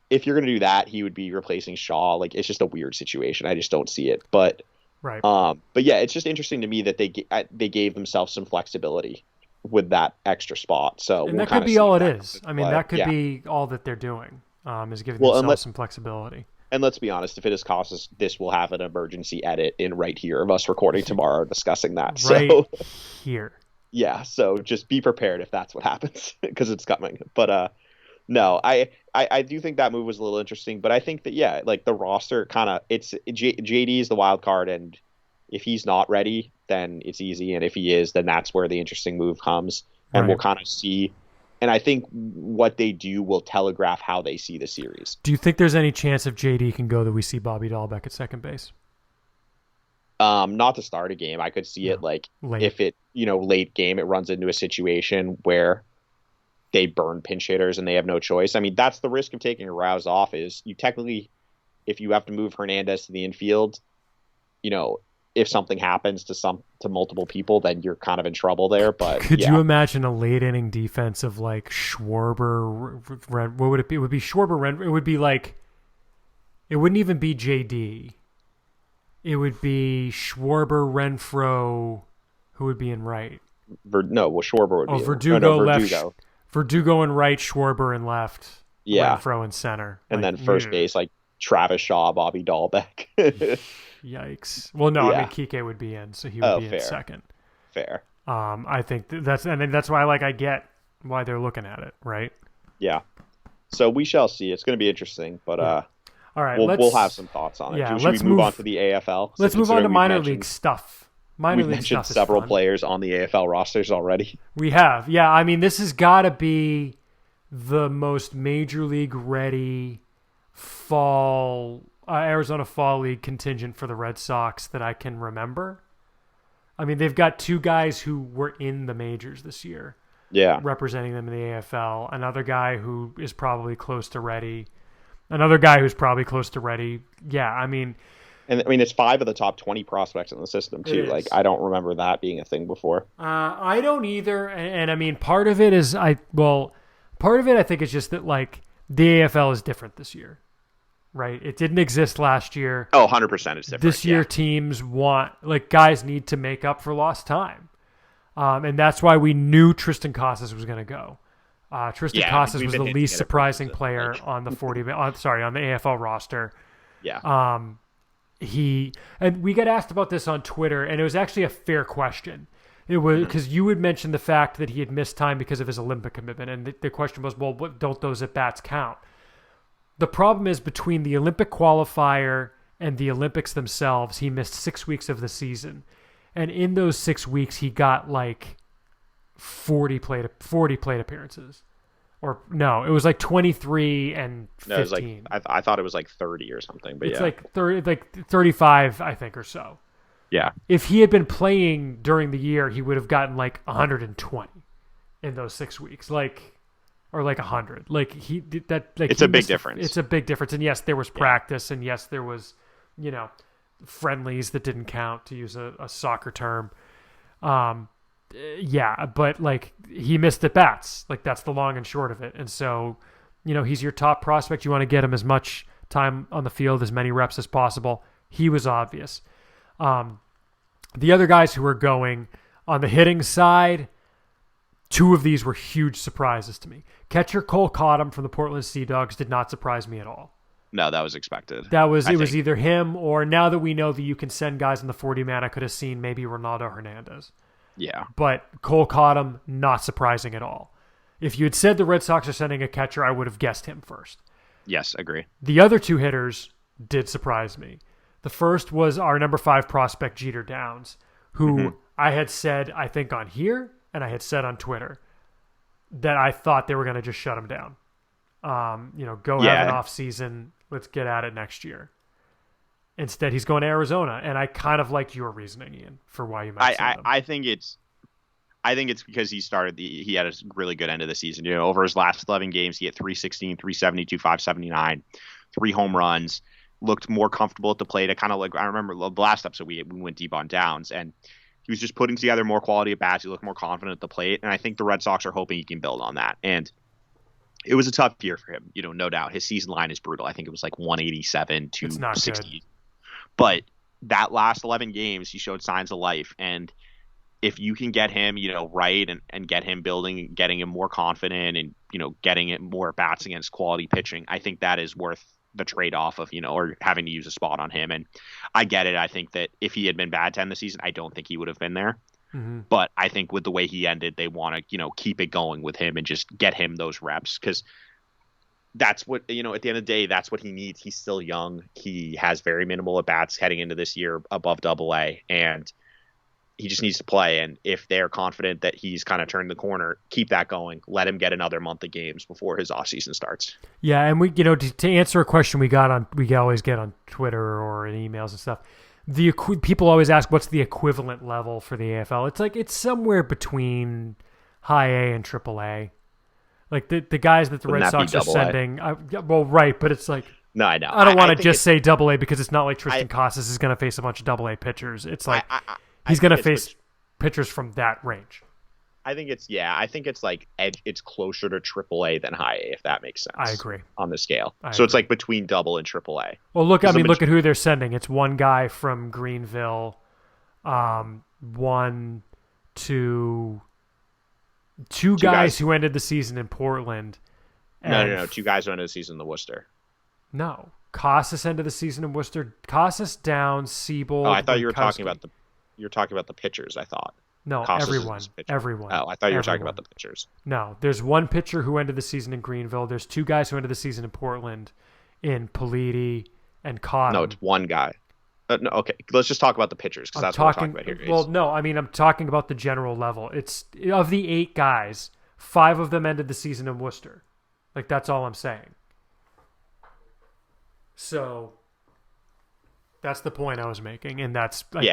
If you're gonna do that, he would be replacing Shaw. Like it's just a weird situation. I just don't see it. But right. But yeah, it's just interesting to me that they gave themselves some flexibility with that extra spot. So and that could be all it is. I mean, that could be all that they're doing. Is giving themselves some flexibility. And let's be honest, if it is Casas, this will have an emergency edit in right here of us recording tomorrow discussing that. Right so, here. Yeah, so just be prepared if that's what happens because it's coming. But no, I do think that move was a little interesting. But I think that, like the roster kind of JD is the wild card. And if he's not ready, then it's easy. And if he is, then that's where the interesting move comes. And we'll kind of see. And I think what they do will telegraph how they see the series. Do you think there's any chance if JD can go that we see Bobby Dahlbeck at second base? Not to start a game. I could see it like late. If it, late game, it runs into a situation where they burn pinch hitters and they have no choice. I mean, that's the risk of taking a Rouse off is you technically, if you have to move Hernandez to the infield, if something happens to multiple people, then you're kind of in trouble there. But could you imagine a late inning defense of like Schwarber? What would it be? It would be Schwarber. It would be like, it wouldn't even be JD. It would be Schwarber, Renfroe, who would be in right. Schwarber would be. Verdugo left. Verdugo in right, Schwarber in left. Yeah. Renfroe in center. And then first base, like Travis Shaw, Bobby Dahlbeck. Yikes. Well, no, I mean, Kike would be in, so he would be in second. Fair. I think that's why I get why they're looking at it, right? Yeah. So we shall see. It's going to be interesting, but all right, we'll have some thoughts on it. Yeah, Should we move on to the AFL? Let's move on to minor league stuff. We've mentioned several players on the AFL rosters already. We have. Yeah, I mean, this has got to be the most major league ready fall Arizona Fall League contingent for the Red Sox that I can remember. I mean, they've got two guys who were in the majors this year. Yeah. Representing them in the AFL. Another guy who is probably close to ready. Another guy who's probably close to ready. Yeah, I mean... And I mean, it's 5 of the top 20 prospects in the system, too. Like, I don't remember that being a thing before. I don't either. And I mean, part of it I think is just that, like, the AFL is different this year. Right, it didn't exist last year. Oh, 100% it's different. This year, teams guys need to make up for lost time, and that's why we knew Tristan Casas was going to go. Tristan Casas was the least surprising player on the on the AFL roster. Yeah. And we got asked about this on Twitter, and it was actually a fair question. It was because you had mentioned the fact that he had missed time because of his Olympic commitment, and the question was, well, what don't those at bats count? The problem is between the Olympic qualifier and the Olympics themselves, he missed 6 weeks of the season. And in those 6 weeks, he got like 40 plate appearances. Or no, it was like 23 and 15. No, it was like, I thought it was like 30 or something, but it's like 35, I think, or so. Yeah. If he had been playing during the year, he would have gotten like 120 in those 6 weeks. Or like 100. Like he did that. Like it's a big difference. It's a big difference. And yes, there was practice, and yes, there was, friendlies that didn't count, to use a soccer term. But like he missed at bats. Like that's the long and short of it. And so, he's your top prospect. You want to get him as much time on the field, as many reps as possible. He was obvious. The other guys who were going on the hitting side, Two of these were huge surprises to me. Catcher Cole Cottom from the Portland Sea Dogs did not surprise me at all. No, that was expected. It was either him or, now that we know that you can send guys in the 40-man, I could have seen maybe Ronaldo Hernandez. Yeah. But Cole Cottom, not surprising at all. If you had said the Red Sox are sending a catcher, I would have guessed him first. Yes, agree. The other two hitters did surprise me. The first was our number 5 prospect, Jeter Downs, who I had said, I think on here, and I had said on Twitter, that I thought they were going to just shut him down. Go have an off season. Let's get at it next year. Instead, he's going to Arizona, and I kind of like your reasoning, Ian, for why you might send him. I think it's because he had a really good end of the season. Over his last 11 games, he had 316, 372, 579, 3 home runs. Looked more comfortable at the plate. I remember the last episode we went deep on Downs, and he was just putting together more quality at bats. He looked more confident at the plate, and I think the Red Sox are hoping he can build on that. And it was a tough year for him, no doubt. His season line is brutal. I think it was like 187 to 60. Good. But that last 11 games, he showed signs of life. And if you can get him, right, and get him building, getting him more confident, and getting him more bats against quality pitching, I think that is worth the trade-off of, or having to use a spot on him. And I get it. I think that if he had been bad to end the season, I don't think he would have been there. Mm-hmm. But I think with the way he ended, they want to, keep it going with him and just get him those reps, because that's what, at the end of the day, that's what he needs. He's still young. He has very minimal at bats heading into this year above AA, and he just needs to play. And if they're confident that he's kind of turned the corner, keep that going. Let him get another month of games before his off season starts. Yeah. And we, to answer a question we always get on Twitter or in emails and stuff, people always ask, what's the equivalent level for the AFL? It's like, it's somewhere between high A and triple A. Like the guys that the Red Sox are sending. Right. But it's like, no, I know. I don't want to just say double A, because it's not like Tristan Casas is going to face a bunch of double A pitchers. It's like, he's going to face pitchers from that range. I think it's like it's closer to AAA than high A, if that makes sense. I agree. On the scale. It's like between double and AAA. Well, look at who they're sending. It's one guy from Greenville, two guys who ended the season in Portland. No. 2 guys who ended the season in the Worcester. No. Casas ended the season in Worcester. Casas, Downs, Siebold. Oh, I thought you were talking about the pitchers, I thought. No, Casas everyone. Oh, I thought you were talking about the pitchers. No, there's one pitcher who ended the season in Greenville. There's 2 guys who ended the season in Portland, in Politi and Cotton. No, it's one guy. No, okay, let's just talk about the pitchers, because that's what we're talking about here. Well, no, I'm talking about the general level. It's of the 8 guys, 5 of them ended the season in Worcester. Like, that's all I'm saying. So that's the point I was making, and that's but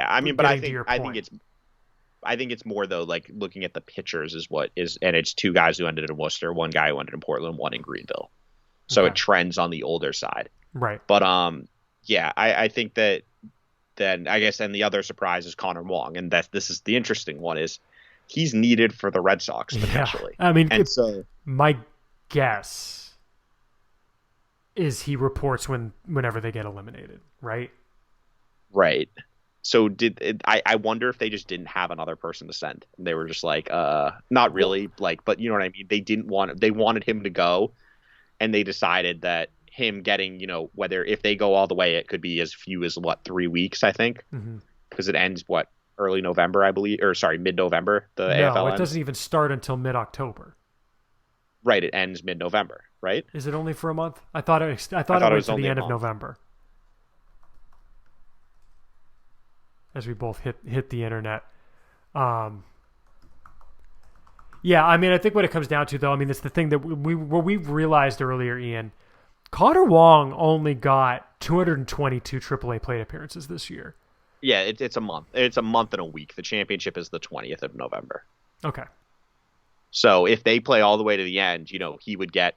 I think it's more, though, like looking at the pitchers is what is, and it's 2 guys who ended in Worcester, 1 guy who ended in Portland, 1 in Greenville. So It trends on the older side. Right. But I think that then I guess the other surprise is Connor Wong, and this is the interesting one, is he's needed for the Red Sox potentially. Yeah. So my guess is he reports whenever they get eliminated, right? Right. So I wonder if they just didn't have another person to send. They were just like, not really, but you know what I mean? They wanted him to go, and they decided that him getting, whether if they go all the way, it could be as few as 3 weeks, I think, because it ends early November, I believe, or sorry, mid-November. AFL it doesn't even start until mid-October. Right, it ends mid-November, right? Is it only for a month? I thought it went to the end of November. As we both hit the internet. I think what it comes down to, though, it's the thing that we realized earlier, Ian. Connor Wong only got 222 AAA plate appearances this year. Yeah, it's a month. It's a month and a week. The championship is the 20th of November. Okay. So if they play all the way to the end, he would get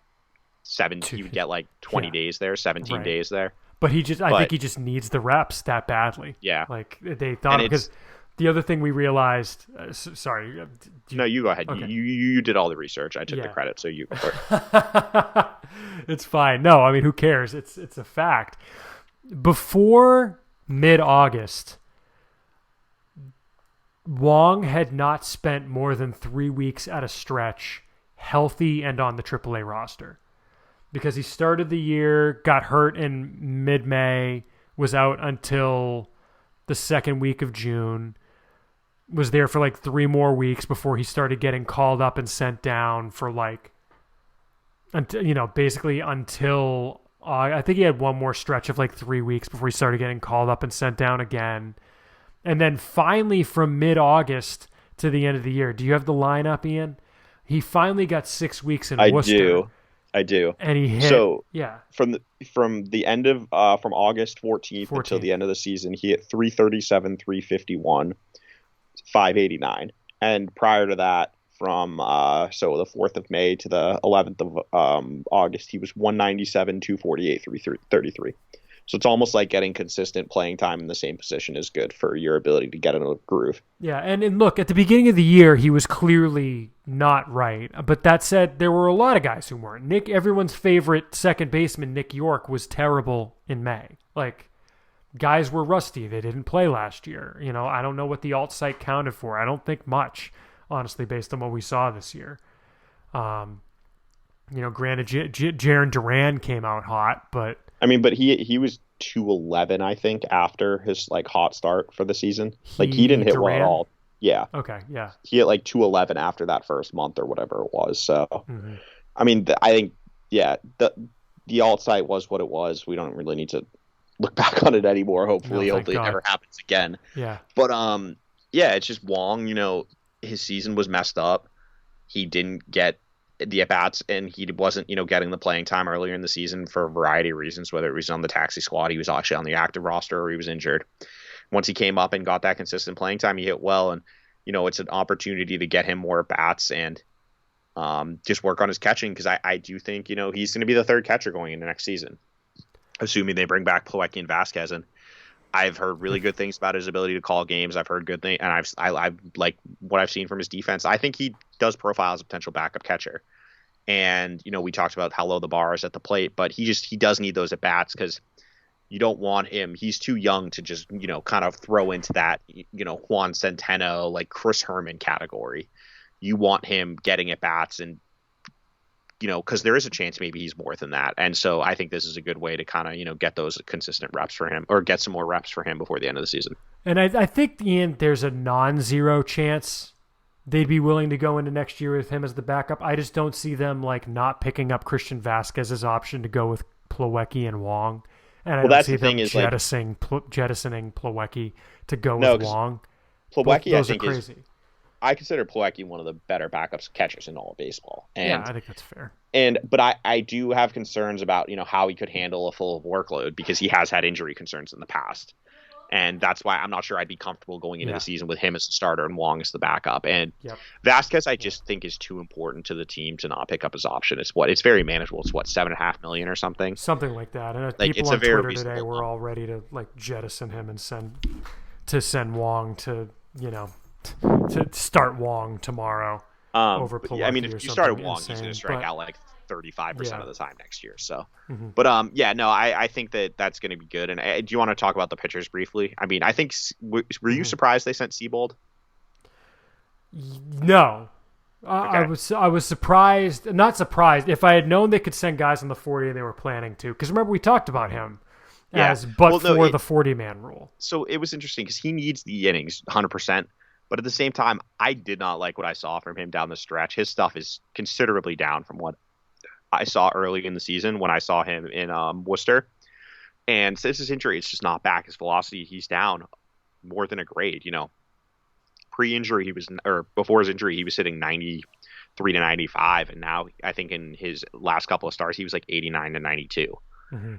20 days there, 17 days there. But I think he just needs the reps that badly. Yeah. Like they thought, because the other thing we realized, sorry. No, you go ahead. Okay. You did all the research. I took the credit, so you go for it. It's fine. No, who cares? It's a fact. Before mid-August, Wong had not spent more than 3 weeks at a stretch healthy and on the AAA roster because he started the year, got hurt in mid-May, was out until the second week of June, was there for like 3 more weeks before he started getting called up and sent down for like, basically until I think he had one more stretch of like 3 weeks before he started getting called up and sent down again. And then finally from mid-August to the end of the year, do you have the lineup, Ian? He finally got 6 weeks in Worcester. I do. And he hit. So yeah, from the end of from August 14th until the end of the season, he hit 337, 351, 589, and prior to that, from so the 4th of May to the 11th of August, he was 197, 248, 333. So it's almost like getting consistent playing time in the same position is good for your ability to get in a groove. Yeah, and look, at the beginning of the year, he was clearly not right. But that said, there were a lot of guys who weren't. Everyone's favorite second baseman, Nick York, was terrible in May. Like, guys were rusty. They didn't play last year. I don't know what the alt site counted for. I don't think much, honestly, based on what we saw this year. Granted, Jarren Duran came out hot, but... I mean, but he was 211, I think, after his like hot start for the season. He didn't hit well at all. Yeah. Okay. Yeah. He hit like 211 after that first month or whatever it was. So, I mean, I think the alt site was what it was. We don't really need to look back on it anymore. Hopefully it never happens again. Yeah. But it's just Wong. His season was messed up. He didn't get the at-bats, and he wasn't, getting the playing time earlier in the season for a variety of reasons, whether it was on the taxi squad, he was actually on the active roster, or he was injured. Once he came up and got that consistent playing time, he hit well, and, it's an opportunity to get him more at-bats and just work on his catching, because I do think, he's going to be the third catcher going into next season, assuming they bring back Plawecki and Vasquez, and I've heard really good things about his ability to call games. I've heard good things, and I've like what I've seen from his defense. I think he does profile as a potential backup catcher. And we talked about how low the bar is at the plate, but he does need those at bats, because you don't want him. He's too young to just kind of throw into that Juan Centeno, like Chris Herman category. You want him getting at bats, and because there is a chance maybe he's more than that. And so I think this is a good way to kind of, get those consistent reps for him, or get some more reps for him before the end of the season. And I think, Ian, there's a non-zero chance they'd be willing to go into next year with him as the backup. I just don't see them like not picking up Christian Vasquez's option to go with Plawecki and Wong. And I don't see them jettisoning Plawecki to go with Wong. Plawecki, I think, is crazy. I consider Plawecki one of the better backups catchers in all of baseball. And, yeah, I think that's fair. But I do have concerns about, how he could handle a full workload, because he has had injury concerns in the past. And that's why I'm not sure I'd be comfortable going into the season with him as the starter and Wong as the backup. And Vasquez, I just think, is too important to the team to not pick up his option. It's very manageable. It's $7.5 million or something. Something like that. And people on Twitter today were all ready to like jettison him and send Wong to start Wong tomorrow over Plawecki. I mean, if you started Wong, he's going to strike out like 35% of the time next year. So, but I think that's going to be good. And do you want to talk about the pitchers briefly? I mean, I think were you surprised they sent Seabold? No, I was surprised. Not surprised. If I had known they could send guys on the 40, they were planning to. Because remember, we talked about him for the 40-man rule. So it was interesting because he needs the innings 100%. But at the same time, I did not like what I saw from him down the stretch. His stuff is considerably down from what I saw early in the season when I saw him in Worcester. And since his injury, it's just not back. His velocity, he's down more than a grade. Pre-injury, before his injury, he was hitting 93 to 95. And now I think in his last couple of starts, he was like 89 to 92.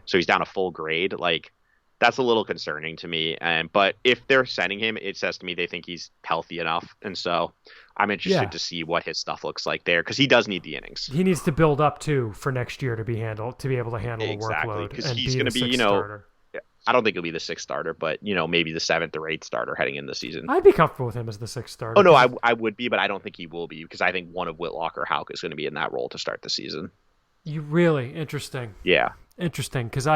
So he's down a full grade. Like, that's a little concerning to me. But if they're sending him, it says to me they think he's healthy enough. And so I'm interested to see what his stuff looks like there, because he does need the innings. He needs to build up too for next year to be able to handle a workload. Because he's going to be, starter. I don't think he'll be the sixth starter, but maybe the seventh or eighth starter heading in the season. I'd be comfortable with him as the sixth starter. Oh no, I would be, but I don't think he will be, because I think one of Whitlock or Houck is going to be in that role to start the season. You really interesting. Yeah, interesting, because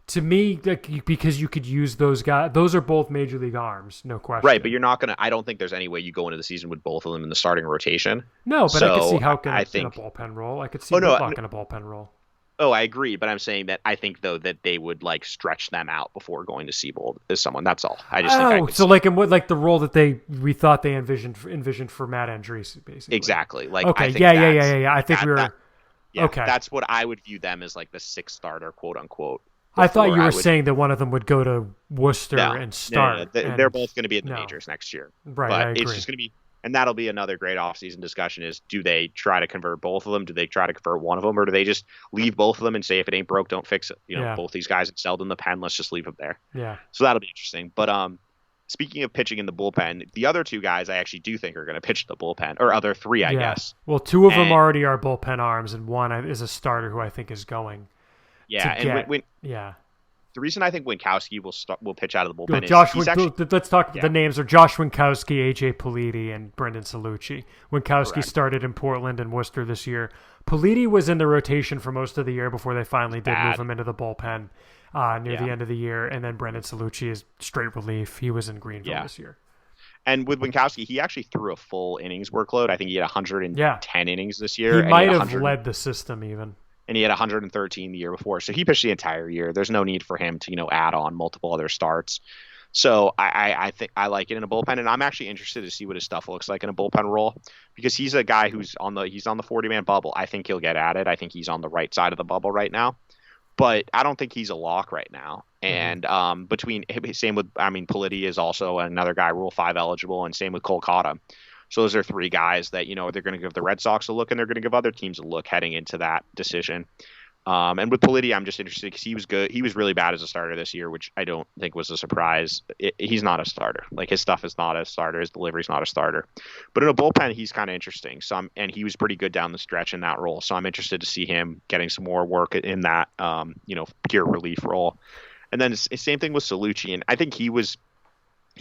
To me, like, because you could use those guys. Those are both major league arms, no question. Right, but you're not going to – I don't think there's any way you go into the season with both of them in the starting rotation. No, but I could see Houck in a bullpen role. I could see Whitlock in a bullpen role. Oh, I agree, but I'm saying that I think, though, that they would, like, stretch them out before going to Seabold as someone. That's all. I just think so like in what, like the role that we thought they envisioned for Matt Andrees, basically. Exactly. Like, okay, I think yeah. I think okay. That's what I would view them as, like the sixth starter, quote unquote. I thought you were saying that one of them would go to Worcester and start. No. They're both going to be at the majors next year. Right, but I agree. It's just going to be, and that'll be another great offseason discussion is, do they try to convert both of them? Do they try to convert one of them? Or do they just leave both of them and say, if it ain't broke, don't fix it? Both these guys excelled in the pen. Let's just leave them there. Yeah. So that'll be interesting. But speaking of pitching in the bullpen, the other two guys I actually do think are going to pitch the bullpen, or other three, I guess. Well, two of them already are bullpen arms, and one is a starter who I think is going. Yeah, the reason I think Wankowski will pitch out of the bullpen is let's talk. The names are Josh Wankowski, AJ Politi, and Brendan Salucci. Wankowski started in Portland and Worcester this year. Politi was in the rotation for most of the year before they finally did move him into the bullpen near the end of the year. And then Brendan Salucci is straight relief. He was in Greenville this year. And with Wankowski, he actually threw a full innings workload. I think he had 110 innings this year. He might have led the system even. And he had 113 the year before. So he pitched the entire year. There's no need for him to, add on multiple other starts. So I think I like it in a bullpen, and I'm actually interested to see what his stuff looks like in a bullpen role, because he's a guy who's on the 40-man bubble. I think he'll get added. I think he's on the right side of the bubble right now, but I don't think he's a lock right now. And Politi is also another guy Rule 5 eligible, and same with Kolkata. So those are three guys that, they're going to give the Red Sox a look, and they're going to give other teams a look heading into that decision. And with Politi, I'm just interested because he was good. He was really bad as a starter this year, which I don't think was a surprise. He's not a starter. Like, his stuff is not a starter. His delivery's not a starter. But in a bullpen, he's kind of interesting. And he was pretty good down the stretch in that role. So I'm interested to see him getting some more work in that, pure relief role. And then same thing with Salucci. And I think he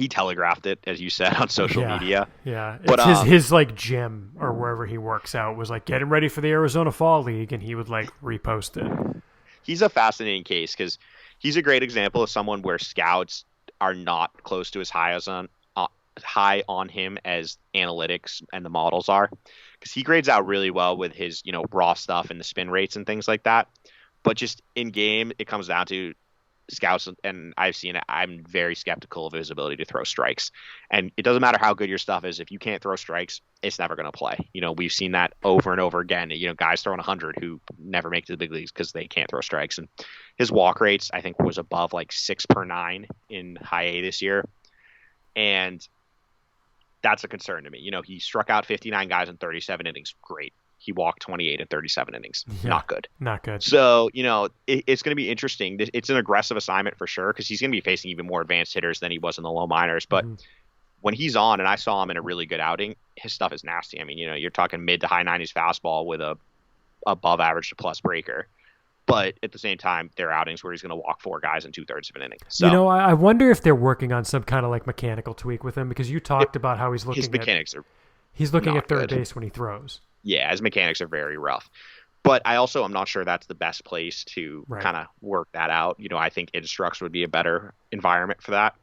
telegraphed it, as you said, on social media. Yeah, but his like gym or wherever he works out was like getting ready for the Arizona Fall League, and he would like repost it. He's a fascinating case because he's a great example of someone where scouts are not close to as high on him as analytics and the models are, because he grades out really well with his raw stuff and the spin rates and things like that. But just in game, it comes down to scouts, and I've seen it, I'm very skeptical of his ability to throw strikes. And it doesn't matter how good your stuff is. If you can't throw strikes, it's never going to play. We've seen that over and over again. Guys throwing 100 who never make it to the big leagues because they can't throw strikes. And his walk rates, I think, was above like 6 per 9 in high A this year. And that's a concern to me. He struck out 59 guys in 37 innings. Great. He walked 28 in 37 innings. Yeah, not good. Not good. So, it's going to be interesting. It's an aggressive assignment for sure, because he's going to be facing even more advanced hitters than he was in the low minors. But when he's on, and I saw him in a really good outing, his stuff is nasty. I mean, you're talking mid to high 90s fastball with a above average to plus breaker. But at the same time, there are outings where he's going to walk 4 guys in 2/3 of an inning. So, I wonder if they're working on some kind of like mechanical tweak with him, because you talked about how he's looking he's looking at third base when he throws. Yeah, his mechanics are very rough. But I'm not sure that's the best place to kind of work that out. I think Instructs would be a better environment for that.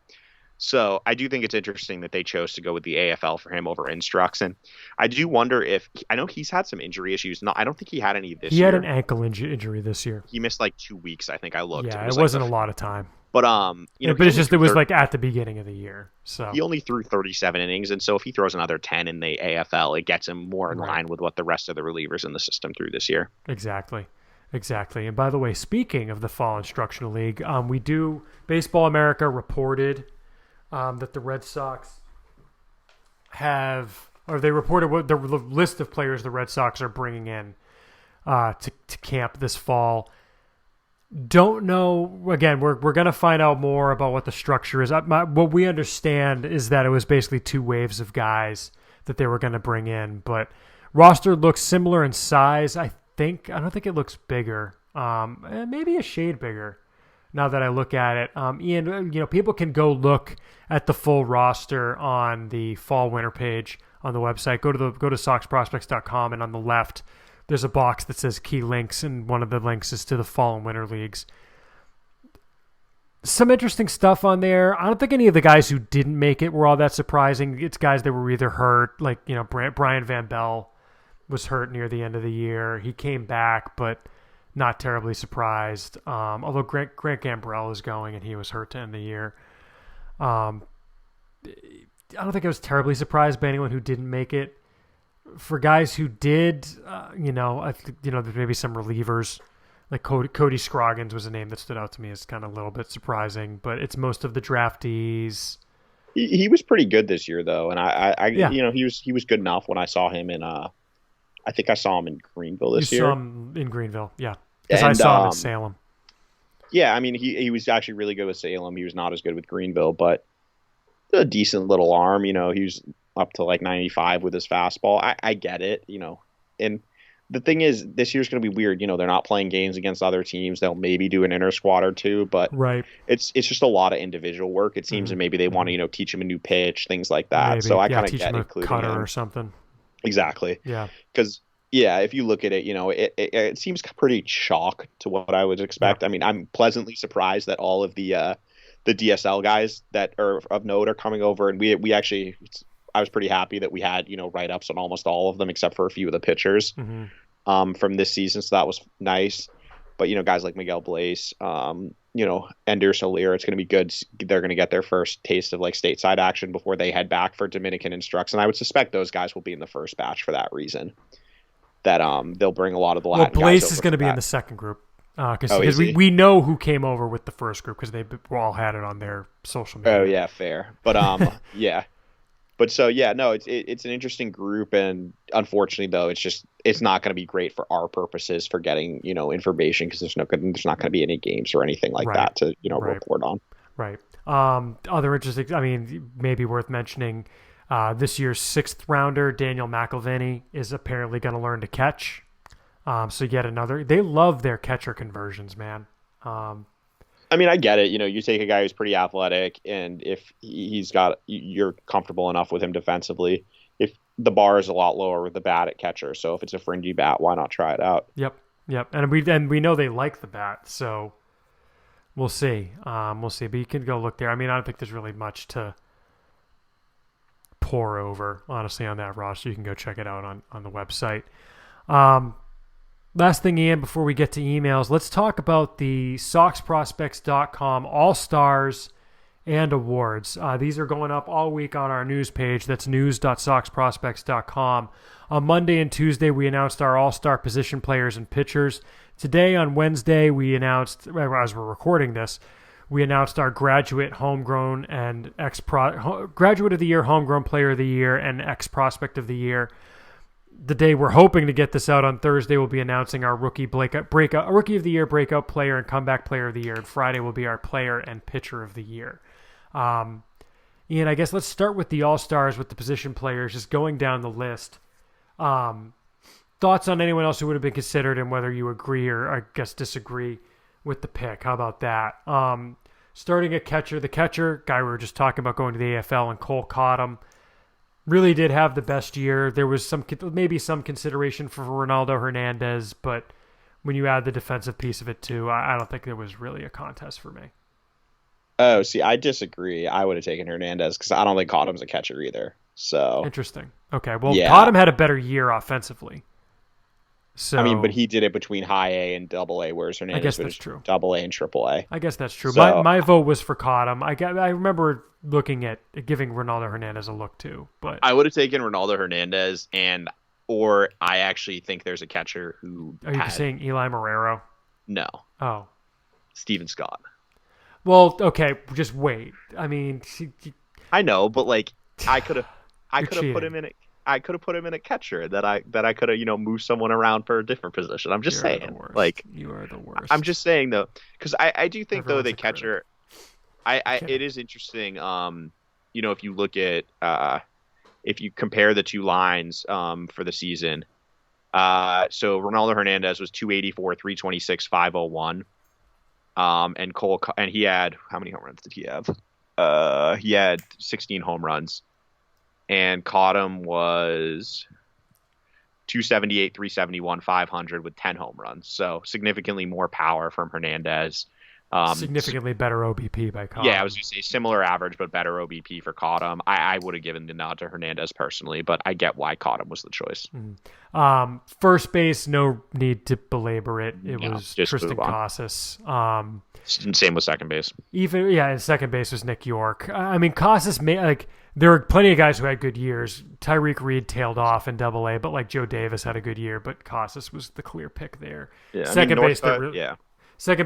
So I do think it's interesting that they chose to go with the AFL for him over Instructs. And I do wonder I know he's had some injury issues. No, I don't think he had any this year. He had an ankle injury this year. He missed like 2 weeks, I think I looked. Yeah, it wasn't a lot of time. But but it's just it was like at the beginning of the year. So he only threw 37 innings, and so if he throws another 10 in the AFL, it gets him more in line with what the rest of the relievers in the system threw this year. Exactly. And by the way, speaking of the Fall Instructional League, Baseball America reported that the Red Sox they reported what the list of players the Red Sox are bringing in to camp this fall. Don't know. Again, we're going to find out more about what the structure is. What we understand is that it was basically 2 waves of guys that they were going to bring in, but roster looks similar in size. I don't think it looks bigger. Maybe a shade bigger now that I look at it. Ian, people can go look at the full roster on the fall winter page on the website. Go to soxprospects.com, and on the left there's a box that says key links, and one of the links is to the fall and winter leagues. Some interesting stuff on there. I don't think any of the guys who didn't make it were all that surprising. It's guys that were either hurt, like, Brian Van Bell was hurt near the end of the year. He came back, but not terribly surprised. Although Grant Gambrell is going and he was hurt to end the year. I don't think I was terribly surprised by anyone who didn't make it. For guys who did, I think, there's maybe some relievers. Like Cody Scroggins was a name that stood out to me as kind of a little bit surprising, but it's most of the draftees. He was pretty good this year, though, and Yeah. he was good enough when I saw him in. I think I saw him in Greenville this year. You saw him in Greenville, yeah, because I saw him in Salem. Yeah, I mean he was actually really good with Salem. He was not as good with Greenville, but a decent little arm. He was up to like 95 with his fastball. I get it, and. The thing is, this year's going to be weird. They're not playing games against other teams. They'll maybe do an inter squad or two, but right. It's just a lot of individual work, it seems, and maybe they want to teach him a new pitch, things like that. Maybe. So I kind of teach get him a including cutter him. Or something. Exactly. Yeah. Because if you look at it, it seems pretty chalk to what I would expect. Yeah. I mean, I'm pleasantly surprised that all of the DSL guys that are of note are coming over, and we actually. I was pretty happy that we had write-ups on almost all of them except for a few of the pitchers. Mm-hmm. From this season, so that was nice. But guys like Miguel Blaze, Ender Soler, it's going to be good. They're going to get their first taste of like stateside action before they head back for Dominican instructs, and I would suspect those guys will be in the first batch for that reason. That they'll bring a lot of the Latin guys. Well, Blaze is going to be in the second group because we know who came over with the first group because they all had it on their social media. Oh yeah, fair. But yeah. But so no, it's an interesting group, and unfortunately though, it's not going to be great for our purposes for getting information because there's not going to be any games or anything like that to report on. Right. Other interesting. I mean, maybe worth mentioning. This year's 6th rounder Daniel McElvany is apparently going to learn to catch. So yet another. They love their catcher conversions, man. I mean, I get it. You take a guy who's pretty athletic, and if you're comfortable enough with him defensively. If the bar is a lot lower with the bat at catcher, so if it's a fringy bat, why not try it out? Yep. And we know they like the bat, so we'll see. But you can go look there. I mean, I don't think there's really much to pour over, honestly, on that roster. You can go check it out on the website. Last thing, Ian, before we get to emails, let's talk about the SoxProspects.com All-Stars and Awards. These are going up all week on our news page. That's news.soxprospects.com. On Monday and Tuesday, we announced our All-Star position players and pitchers. Today, on Wednesday, we announced, as we're recording this, we announced our graduate homegrown and graduate of the year, homegrown player of the year, and ex-prospect of the year. The day we're hoping to get this out on Thursday, we'll be announcing our rookie of the year breakout player and comeback player of the year. And Friday will be our player and pitcher of the year. Ian, I guess let's start with the All-Stars, with the position players, just going down the list. Thoughts on anyone else who would have been considered and whether you agree or I guess disagree with the pick. How about that? Starting at catcher, the catcher, guy we were just talking about going to the AFL, and Cole Cottom. Really did have the best year. There was maybe some consideration for Ronaldo Hernandez, but when you add the defensive piece of it too, I don't think there was really a contest for me. Oh, see, I disagree. I would have taken Hernandez because I don't think Cottom's a catcher either. So interesting. Okay, well, yeah. Cottom had a better year offensively. So I mean, but he did it between high A and double A, whereas Hernandez I guess that's true. Double A and triple A. I guess that's true. So, my vote was for Cottom. I remember looking at giving Ronaldo Hernandez a look too, but I would have taken Ronaldo Hernandez, or I actually think there's a catcher who. Are you saying Eli Marrero? No. Oh. Steven Scott. Well, okay, just wait. I mean, I know, but like I could have put him in a catcher that I could have moved someone around for a different position. I'm just saying, like you are the worst. I'm just saying though, because I do think though the catcher, it is interesting. If you look at if you compare the two lines for the season, so Ronaldo Hernandez was 284, 326, 501, and Cole, and he had, how many home runs did he have? He had 16 home runs. And Cottom was 278, 371, 500 with 10 home runs. So significantly more power from Hernandez. Significantly better OBP by Cottom. Yeah, I was going to say similar average, but better OBP for Cottom. I would have given the nod to Hernandez personally, but I get why Cottom was the choice. First base, no need to belabor it. It was Tristan Casas. Same with second base. And second base was Nick York. I mean, Casas there were plenty of guys who had good years. Tyreek Reed tailed off in Double-A, but like Joe Davis had a good year. But Casas was the clear pick there. Yeah, second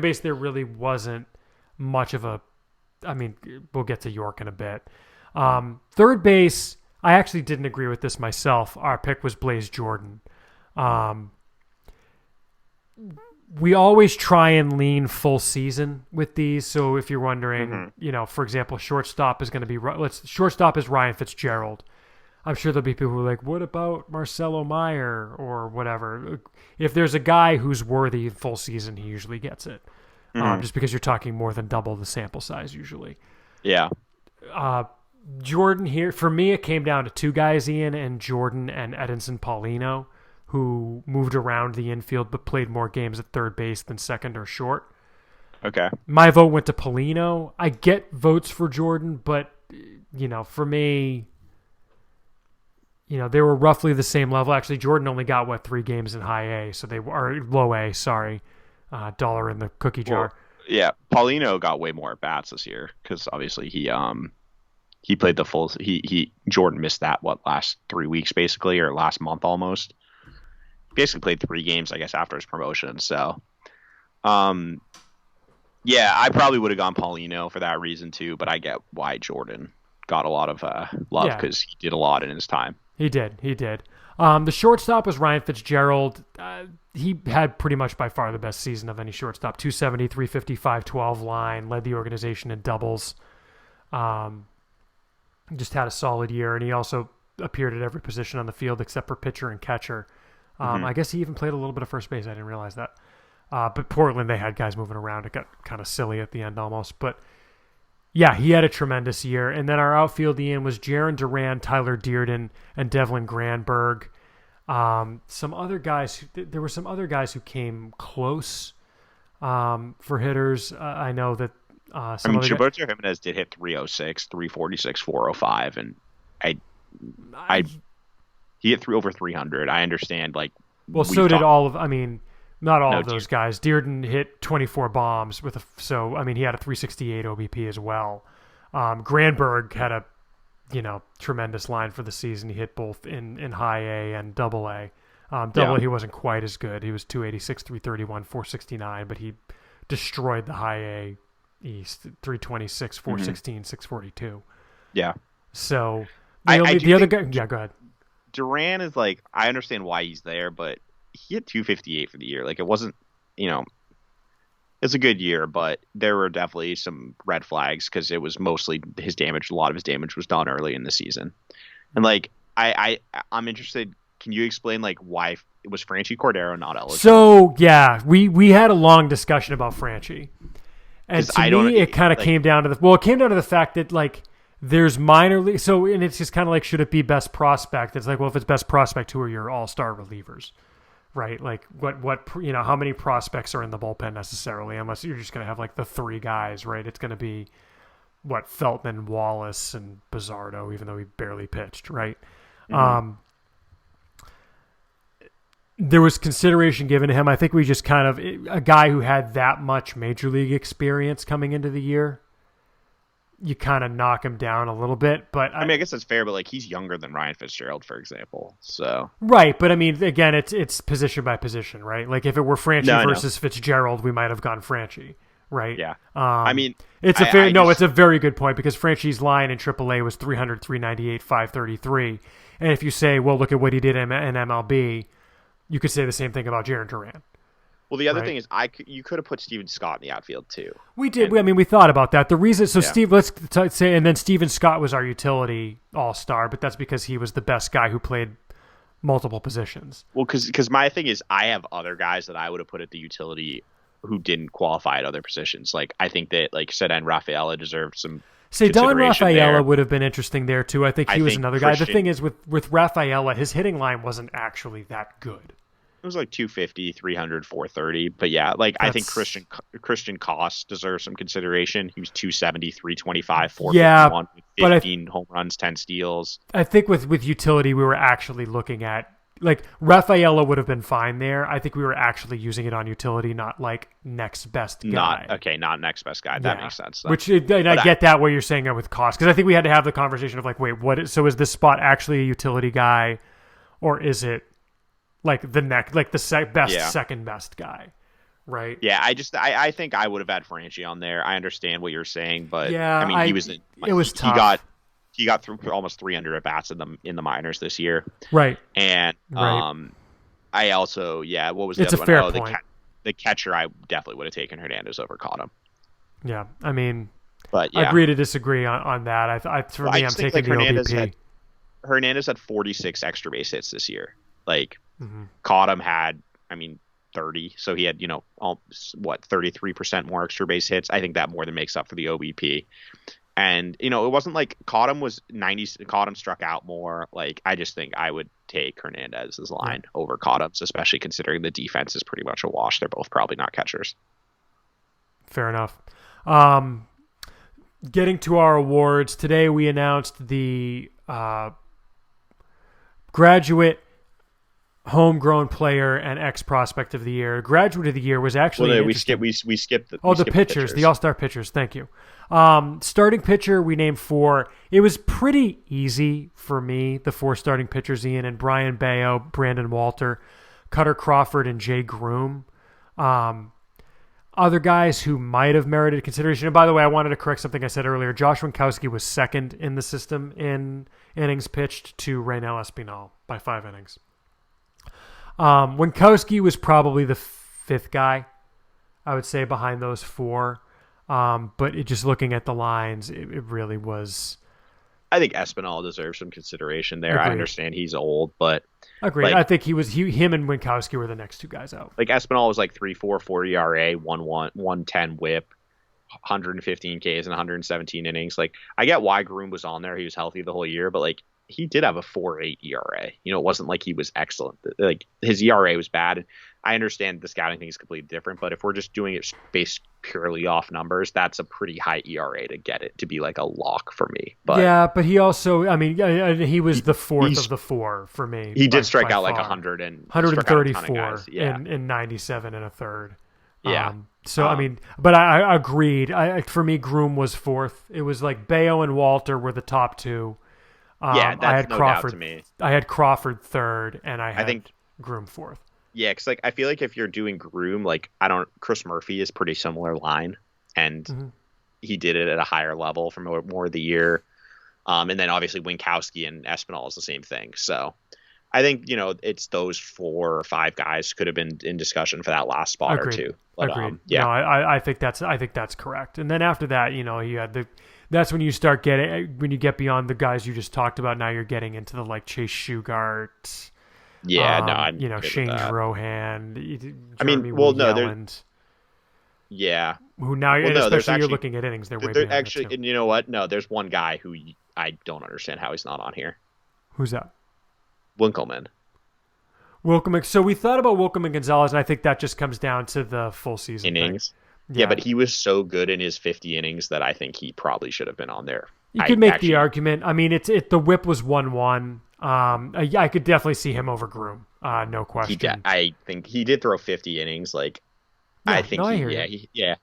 base, there really wasn't much of a. I mean, we'll get to York in a bit. Third base, I actually didn't agree with this myself. Our pick was Blaze Jordan. We always try and lean full season with these. So if you're wondering, for example, shortstop is going to be shortstop is Ryan Fitzgerald. I'm sure there'll be people who are like, what about Marcelo Meyer or whatever? If there's a guy who's worthy full season, he usually gets it. Just because you're talking more than double the sample size usually. Yeah. Jordan here, for me, it came down to two guys, Ian, and Jordan and Edinson Paulino, who moved around the infield but played more games at third base than second or short. Okay. My vote went to Paulino. I get votes for Jordan, but, for me, they were roughly the same level. Actually, Jordan only got, 3 games in high A, so they were low A, sorry. Dollar in the cookie jar. Well, yeah, Paulino got way more at bats this year because obviously he played the full. Jordan missed that last 3 weeks basically, or last month almost. Basically played 3 games, I guess, after his promotion. So, yeah, I probably would have gone Paulino for that reason too. But I get why Jordan got a lot of love because he did a lot in his time. He did. The shortstop was Ryan Fitzgerald. He had pretty much by far the best season of any shortstop. 270, 350, 512 line, led the organization in doubles. Just had a solid year, and he also appeared at every position on the field except for pitcher and catcher. I guess he even played a little bit of first base. I didn't realize that. But Portland, they had guys moving around. It got kind of silly at the end almost. But yeah, he had a tremendous year. And then our outfield, Ian, was Jarren Duran, Tyler Dearden, and Devlin Granberg. Some other guys. There were some other guys who came close for hitters. I know that. Gilberto Jimenez did hit 306, 346, 405, and he hit over 300. I understand. So did all of. I mean, not all of those guys. Dearden hit 24 bombs with he had a 368 OBP as well. Granberg had a tremendous line for the season. He hit both in high A and double A. Double A, he wasn't quite as good. He was 286, 331, 469, but he destroyed the high A East, 326, 416, 642. Yeah. So the other guy, go ahead. Duran is I understand why he's there, but he hit 258 for the year. It wasn't, it's a good year, but there were definitely some red flags because it was mostly his damage. A lot of his damage was done early in the season. And I'm interested. Can you explain why it was Franchy Cordero not eligible? So yeah, we had a long discussion about Franchy. And to me, it kind of came down to the fact that there's minor league. So, and it's just kind of should it be best prospect? It's if it's best prospect, who are your all-star relievers, right? How many prospects are in the bullpen necessarily? Unless you're just going to have the 3 guys, right? It's going to be Feltman, Wallace, and Bizardo, even though he barely pitched, right? Mm-hmm. There was consideration given to him. I think we just kind of a guy who had that much major league experience coming into the year. You kind of knock him down a little bit, but I guess that's fair. But he's younger than Ryan Fitzgerald, for example. So right, but again, it's position by position, right? If it were Franchy versus Fitzgerald, we might have gone Franchy, right? Yeah. It's a very good point because Franchy's line in AAA was 300, 398, 533, and if you say, well, look at what he did in MLB. You could say the same thing about Jarren Duran. Well, the other thing is, you could have put Steven Scott in the outfield too. We did. We thought about that. The reason, Steve, let's say, and then Steven Scott was our utility all-star, but that's because he was the best guy who played multiple positions. Well, because my thing is, I have other guys that I would have put at the utility who didn't qualify at other positions. I think that Cedric Rafaela deserved some. Don Rafaela would have been interesting there too. I think he was another guy. The thing is with Rafaela, his hitting line wasn't actually that good. It was like 250, 300, 430. But yeah, like I think That's Christian Koss deserves some consideration. He was 270, 325, yeah, 451, but 15 home runs, 10 steals. I think with utility we were actually looking at like Rafaela would have been fine there. I think we were actually using it on utility, not like next best guy. Not next best guy. That makes sense. Which and I get that what you're saying there with Koss, because I think we had to have the conversation of like, wait, so is this spot actually a utility guy, or is it like the second best guy, right? Yeah, I think I would have had Franchi on there. I understand what you're saying, but yeah, I mean it was tough. He got through almost 300 at bats in the minors this year, right? And I also what was the it's other a fair one? point. The catcher, I definitely would have taken Hernandez over Cottom. Yeah, I mean, but I agree to disagree on that. I'm taking the OBP. Hernandez had 46 extra base hits this year. Like Cottom had, 30. So he had, 33% more extra base hits. I think that more than makes up for the OBP. And, it wasn't like Cottom was 90. Cottom struck out more. Like, I just think I would take Hernandez's line over Cottom's, especially considering the defense is pretty much a wash. They're both probably not catchers. Fair enough. Getting to our awards, today we announced the graduate, homegrown player, and ex-prospect of the year. Graduate of the year was actually we skipped the pitchers, the all-star pitchers. Thank you. Starting pitcher, we named 4. It was pretty easy for me. The 4 starting pitchers: Ian and Brian Bayo, Brandon Walter, Cutter Crawford, and Jay Groom. Other guys who might have merited consideration. And by the way, I wanted to correct something I said earlier. Josh Wankowski was second in the system in innings pitched to Reynel Espinal by 5 innings. Wankowski was probably the 5th guy, I would say, behind those 4. But just looking at the lines, it really was. I think Espinal deserves some consideration there. Agreed. I understand he's old, but agreed. I think him and Wankowski were the next 2 guys out. Like Espinal was like 3.44 ERA, 110 WHIP, 115 Ks and 117 innings. Like, I get why Groom was on there. He was healthy the whole year, but like he did have a 4.8 ERA. It wasn't like he was excellent. Like, his ERA was bad. I understand the scouting thing is completely different, but if we're just doing it based purely off numbers, that's a pretty high ERA to get it to be like a lock for me. But yeah, but he also, he was the 4th of the 4 for me. He did strike out like 134 in 97 and a third. Yeah. But I agreed. For me, Groom was 4th. It was like Bayo and Walter were the top 2. That's I had no Crawford. doubt to me. I had Crawford 3rd, and I think Groom 4th. Yeah, because like I feel like if you're doing Groom, like Chris Murphy is pretty similar line, and he did it at a higher level for more of the year. And then obviously Wankowski and Espinal is the same thing. So I think it's those 4 or 5 guys could have been in discussion for that last spot or 2. But, Agreed. Yeah, no, I think that's correct. And then after that, you had that's when you start when you get beyond the guys you just talked about. Now you're getting into the like Chase Shugart. Yeah, Shane Drohan. Yeah. Who now? Especially you're looking at innings. They're way behind actually, and you know what? No, there's one guy who I don't understand how he's not on here. Who's that? Winkelman. So we thought about Wilcom and Gonzalez, and I think that just comes down to the full season innings. Yeah, but he was so good in his 50 innings that I think he probably should have been on there. You could make the argument. I mean, the whip was 1-1. I could definitely see him over Groom. No question. I think he did throw 50 innings. Like, yeah, I think yeah.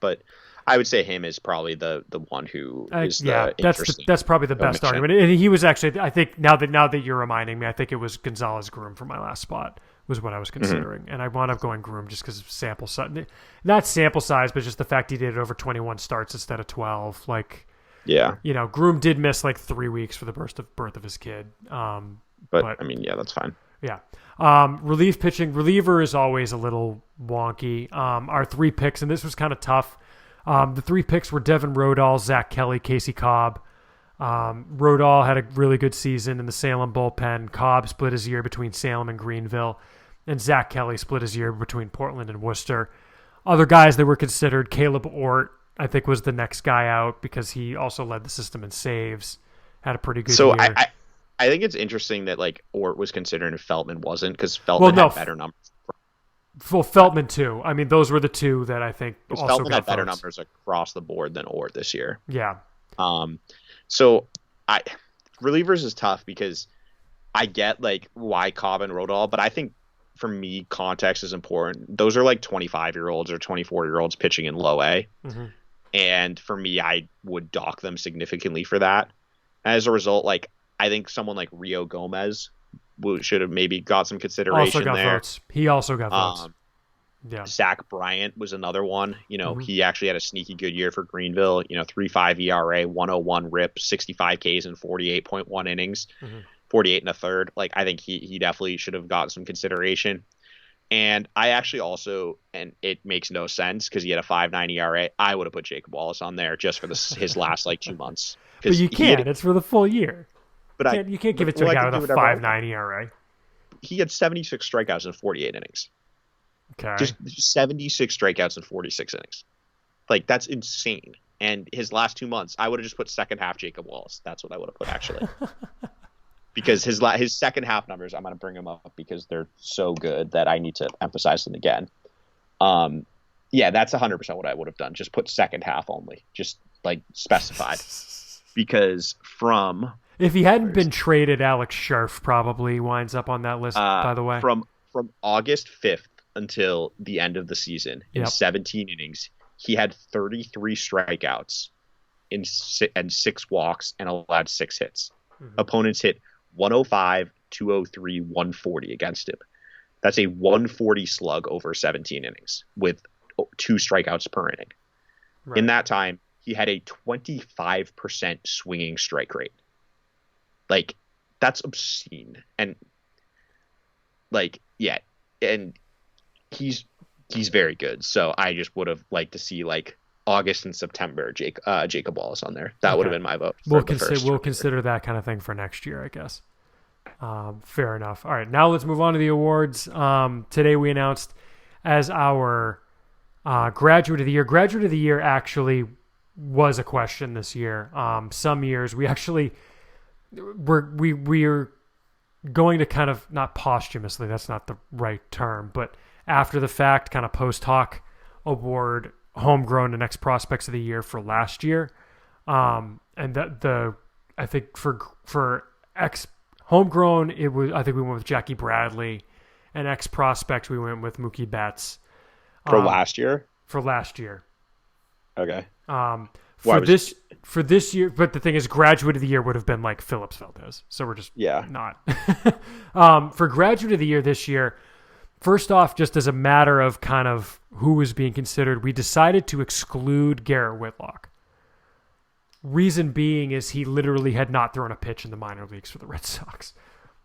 But I would say him is probably the one who is that's probably the best argument. And he was actually, I think now that you're reminding me, I think it was Gonzalez Groom for my last spot was what I was considering, and I wound up going Groom just because of sample size, not sample size, but just the fact he did it over 21 starts instead of 12. Like. Yeah. Groom did miss like 3 weeks for the birth of his kid. But I mean, yeah, that's fine. Yeah. Relief pitching. Reliever is always a little wonky. Our 3 picks, and this was kind of tough. The 3 picks were Devin Rodall, Zach Kelly, Casey Cobb. Rodall had a really good season in the Salem bullpen. Cobb split his year between Salem and Greenville. And Zach Kelly split his year between Portland and Worcester. Other guys that were considered, Caleb Ort, I think, was the next guy out because he also led the system in saves. Had a pretty good year. I think it's interesting that like Ort was considered and Feltman wasn't, because Well, Feltman no, had better numbers. well, Feltman too. I mean, those were the two that I think Because also Feltman got had better votes. numbers across the board than Ort this year. Yeah. So I relievers is tough because I get like why Cobb and Rodal, but I think for me context is important. Those are like 25-year-olds or 24-year-olds pitching in low A. Mm-hmm. And for me, I would dock them significantly for that. As a result, like I think someone like Rio Gomez should have maybe got some consideration Also got there. votes. He also got votes. Yeah. Zach Bryant was another one. Mm-hmm. He actually had a sneaky good year for Greenville. 3.5 ERA, 101 RIP, 65 Ks in 48.1 innings, 48 and a third. Like I think he definitely should have gotten some consideration. And I actually also, and it makes no sense because he had a 5.9 ERA. I would have put Jacob Wallace on there just for his last like 2 months. But you can't. It's for the full year. But you can't give it to a guy with a 5.9 ERA. He had 76 strikeouts in 48 innings. Okay. Just 76 strikeouts in 46 innings. Like, that's insane. And his last 2 months, I would have just put second half Jacob Wallace. That's what I would have put, actually. Because his second half numbers, I'm going to bring them up because they're so good that I need to emphasize them again. Yeah, that's 100% what I would have done. Just put second half only. Just, like, specified. Because from... If he hadn't been traded, Alex Scherf probably winds up on that list, by the way. From August 5th until the end of the season, in 17 innings, he had 33 strikeouts and 6 walks and allowed 6 hits. Mm-hmm. Opponents hit 105, 203, 140 against him. That's a 140 slug over 17 innings with 2 strikeouts per inning. Right. In that time, he had a 25% swinging strike rate. Like, that's obscene. And, like, yeah. And he's very good. So I just would have liked to see, like, August and September Jacob Wallace on there. That would have been my vote. We'll consider that kind of thing for next year, I guess. Fair enough. All right, now let's move on to the awards. Today we announced as our graduate of the year. Graduate of the year actually was a question this year. Some years we actually we're going to kind of, not posthumously, that's not the right term, but after the fact, kind of post hoc award homegrown and ex prospects of the year for last year. And that I think for ex homegrown, I think we went with Jackie Bradley, and ex prospects we went with Mookie Betts. For last year? For last year. Okay. For this year, but the thing is, graduate of the year would have been like Phillips Valdez. So we're just not. For graduate of the year this year, first off, just as a matter of kind of who was being considered, we decided to exclude Garrett Whitlock. Reason being is he literally had not thrown a pitch in the minor leagues for the Red Sox.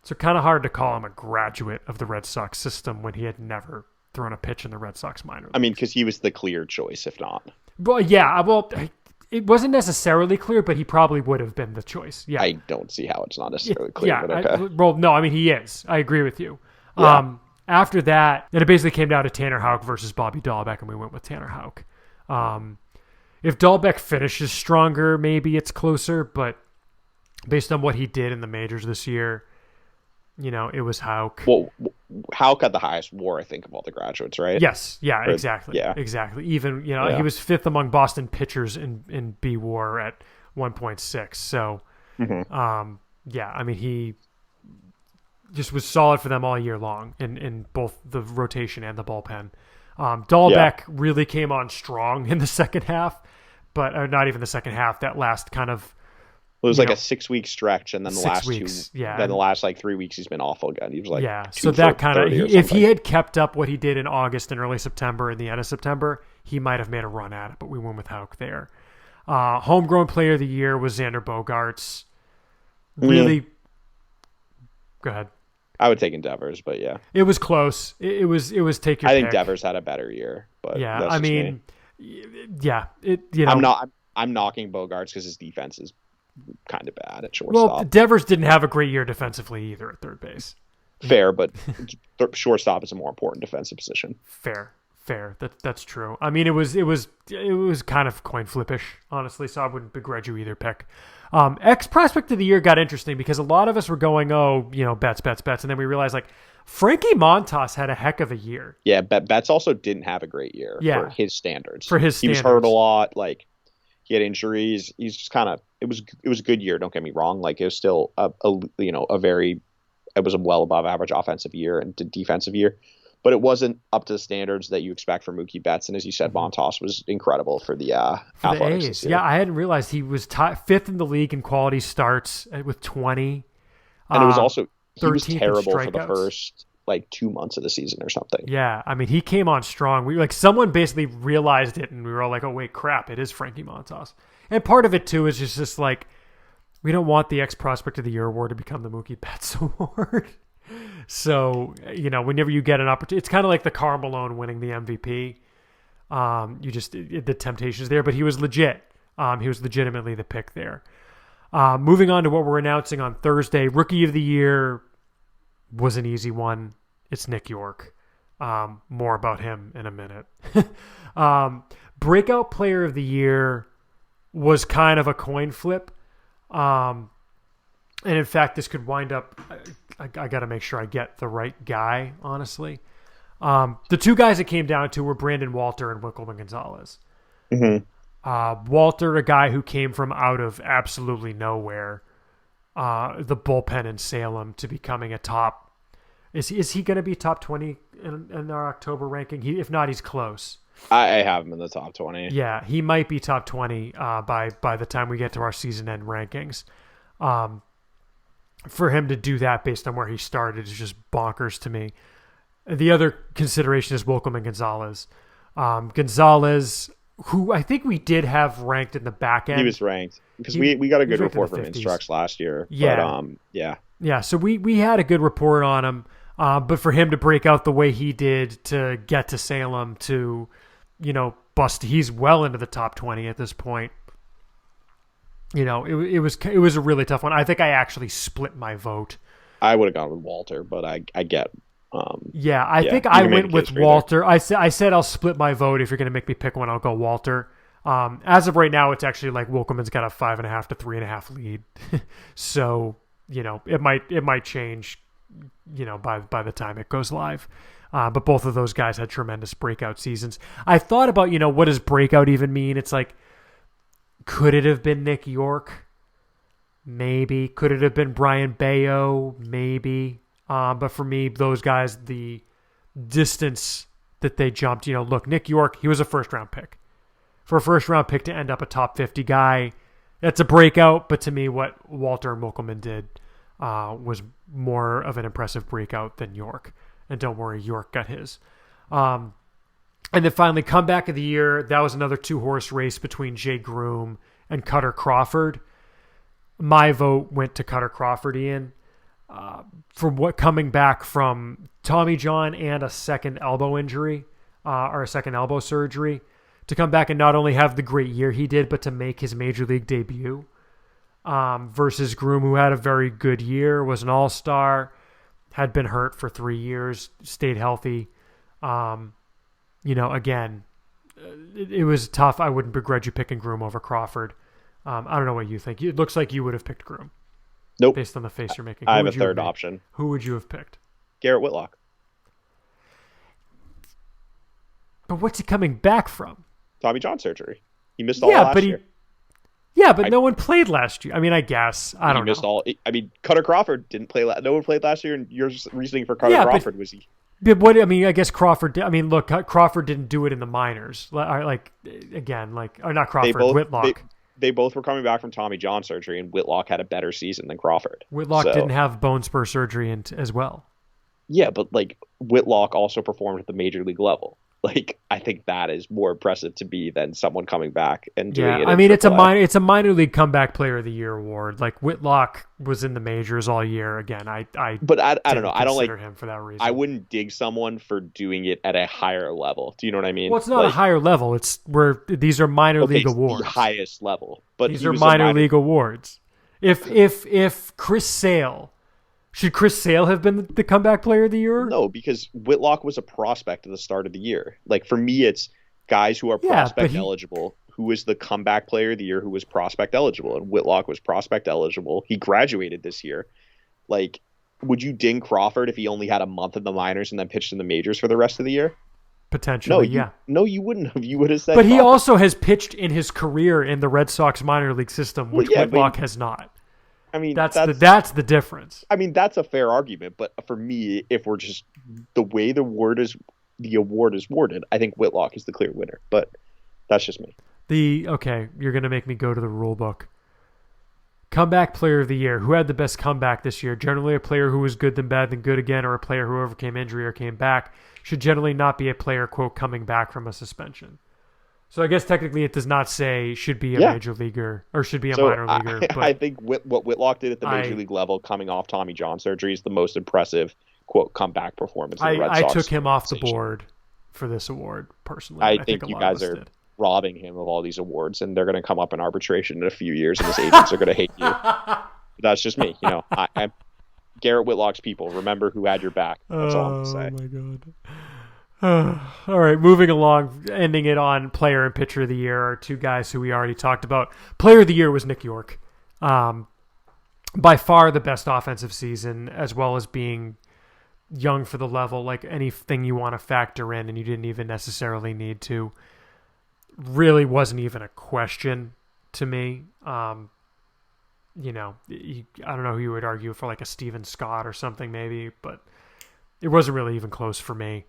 So kind of hard to call him a graduate of the Red Sox system when he had never thrown a pitch in the Red Sox minor leagues. I mean, because he was the clear choice, if not. Well, yeah, it wasn't necessarily clear, but he probably would have been the choice. Yeah, I don't see how it's not necessarily clear. Yeah, but okay. No, I mean, he is. I agree with you. Yeah. After that, then it basically came down to Tanner Houck versus Bobby Dahlbeck, and we went with Tanner Houck. If Dahlbeck finishes stronger, maybe it's closer, but based on what he did in the majors this year, it was Houck. Well, Houck had the highest WAR, I think, of all the graduates, right? Yes, yeah, exactly. Yeah. Exactly. Even, he was 5th among Boston pitchers in B WAR at 1.6. So, I mean, he just was solid for them all year long in both the rotation and the bullpen. Dahlbeck really came on strong in the second half, but not even the second half. That last kind of, it was like a 6-week stretch, and then the last 2, then the last like 3 weeks he's been awful again. He was like, so that kind of, if he had kept up what he did in August and early September and the end of September, he might have made a run at it. But we went with Houck there. Homegrown player of the year was Xander Bogaerts. Really, go ahead. I would take Endeavors, but yeah, it was close. It was take your pick. I think Devers had a better year, but yeah, I mean, I'm knocking Bogaerts because his defense is kind of bad at shortstop. Well, Devers didn't have a great year defensively either at third base. Fair, but shortstop is a more important defensive position. Fair. Fair. That's true. I mean, it was kind of coin flippish, honestly. So I wouldn't begrudge you either pick. X prospect of the year got interesting because a lot of us were going, bets, and then we realized like Frankie Montas had a heck of a year. Yeah, Betts also didn't have a great year for his standards. He was hurt a lot. Like he had injuries. He's just kind of it was a good year. Don't get me wrong. Like it was still it was a well above average offensive year and defensive year. But it wasn't up to the standards that you expect from Mookie Betts. And as you said, Montas was incredible for the Athletics. A's. Yeah, I hadn't realized he was fifth in the league in quality starts with 20. And it was also, he was 13th in terrible for the strikeouts. first 2 months of the season or something. Yeah, I mean, he came on strong. Someone basically realized it, and we were all like, oh, wait, crap, it is Frankie Montas. And part of it, too, is just like, we don't want the X Prospect of the Year award to become the Mookie Betts award. So, whenever you get an opportunity, it's kind of like the Karl Malone winning the MVP. The temptation is there, but he was legit. He was legitimately the pick there. Moving on to what we're announcing on Thursday, Rookie of the Year was an easy one. It's Nick York. More about him in a minute. Breakout Player of the Year was kind of a coin flip. And in fact, this could wind up, I got to make sure I get the right guy, honestly. The two guys it came down to were Brandon Walter and Winkleman Gonzalez. Mm-hmm. Walter, a guy who came from out of absolutely nowhere, the bullpen in Salem, to becoming a top. Is he going to be top 20 in our October ranking? If not, he's close. I have him in the top 20. Yeah, he might be top 20 by the time we get to our season end rankings. For him to do that based on where he started is just bonkers to me. The other consideration is Winkleman Gonzalez. Gonzalez, who I think we did have ranked in the back end. He was ranked because we got a good report from 50s. Instructs last year. Yeah. But, Yeah, so we had a good report on him. But for him to break out the way he did, to get to Salem, to, bust, he's well into the top 20 at this point. It was a really tough one. I think I actually split my vote. I would have gone with Walter, but I get. I think I went with Walter. I said I'll split my vote. If you're going to make me pick one, I'll go Walter. As of right now, it's actually like Wilkelman's got a 5.5 to 3.5 lead. So, it might change, by the time it goes live. But both of those guys had tremendous breakout seasons. I thought about, what does breakout even mean? It's like, could it have been Nick York? Maybe. Could it have been Brian Bayo? Maybe. But for me, those guys, the distance that they jumped, look, Nick York, he was a first-round pick. For a first-round pick to end up a top 50 guy, that's a breakout. But to me, what Walter and Winkleman did was more of an impressive breakout than York. And don't worry, York got his. And then finally, comeback of the year, that was another two-horse race between Jay Groom and Cutter Crawford. My vote went to Cutter Crawford, Ian. For coming back from Tommy John and a second elbow injury, or a second elbow surgery, to come back and not only have the great year he did, but to make his major league debut, versus Groom, who had a very good year, was an all-star, had been hurt for 3 years, stayed healthy. Again, it was tough. I wouldn't begrudge you picking Groom over Crawford. I don't know what you think. It looks like you would have picked Groom. Nope. Based on the face you're making. I have a third option. Who would you have picked? Garrett Whitlock. But what's he coming back from? Tommy John surgery. He missed all last year. No one played last year. I mean, I guess. I don't know. Cutter Crawford didn't play. No one played last year, and your reasoning for Cutter Crawford was he. But I guess Crawford did. I mean, look, Crawford didn't do it in the minors. Not Crawford, Whitlock. They both were coming back from Tommy John surgery, and Whitlock had a better season than Crawford. Whitlock didn't have bone spur surgery as well. Yeah, but Whitlock also performed at the major league level. I think that is more impressive to me than someone coming back and doing it. I mean, it's a minor league comeback player of the year award. Whitlock was in the majors all year. Again, I don't know. I don't like him for that reason. I wouldn't dig someone for doing it at a higher level. Do you know what I mean? Well, it's not a higher level. It's these are minor league awards. The highest level, but these are minor league awards. If Chris Sale Should Chris Sale have been the comeback player of the year? No, because Whitlock was a prospect at the start of the year. Like, for me, it's guys who are prospect eligible. Who was the comeback player of the year who was prospect eligible? And Whitlock was prospect eligible. He graduated this year. Like, would you ding Crawford if he only had a month in the minors and then pitched in the majors for the rest of the year? Potentially, No, you wouldn't have. You would have said. But he also has pitched in his career in the Red Sox minor league system, which Whitlock has not. I mean, that's the difference. I mean, that's a fair argument, but for me, if we're just the way the award is worded, I think Whitlock is the clear winner. But that's just me. You're gonna make me go to the rule book. Comeback player of the year. Who had the best comeback this year? Generally, a player who was good then bad then good again, or a player who overcame injury or came back. Should generally not be a player, quote, coming back from a suspension. So I guess technically it does not say should be a major leaguer or should be a minor leaguer. But I think what Whitlock did at the major league level, coming off Tommy John surgery, is the most impressive, quote, comeback performance in the Red Sox. I took him off the board for this award, personally. I think you guys are robbing him of all these awards, and they're going to come up in arbitration in a few years, and his agents are going to hate you. That's just me. I'm Garrett Whitlock's people. Remember who had your back. That's all I'm going to say. Oh, my God. All right, moving along, ending it on player and pitcher of the year are two guys who we already talked about. Player of the year was Nick York. By far the best offensive season, as well as being young for the level, like anything you want to factor in, and you didn't even necessarily need to. Really wasn't even a question to me. I don't know who you would argue for, like a Steven Scott or something maybe, but it wasn't really even close for me.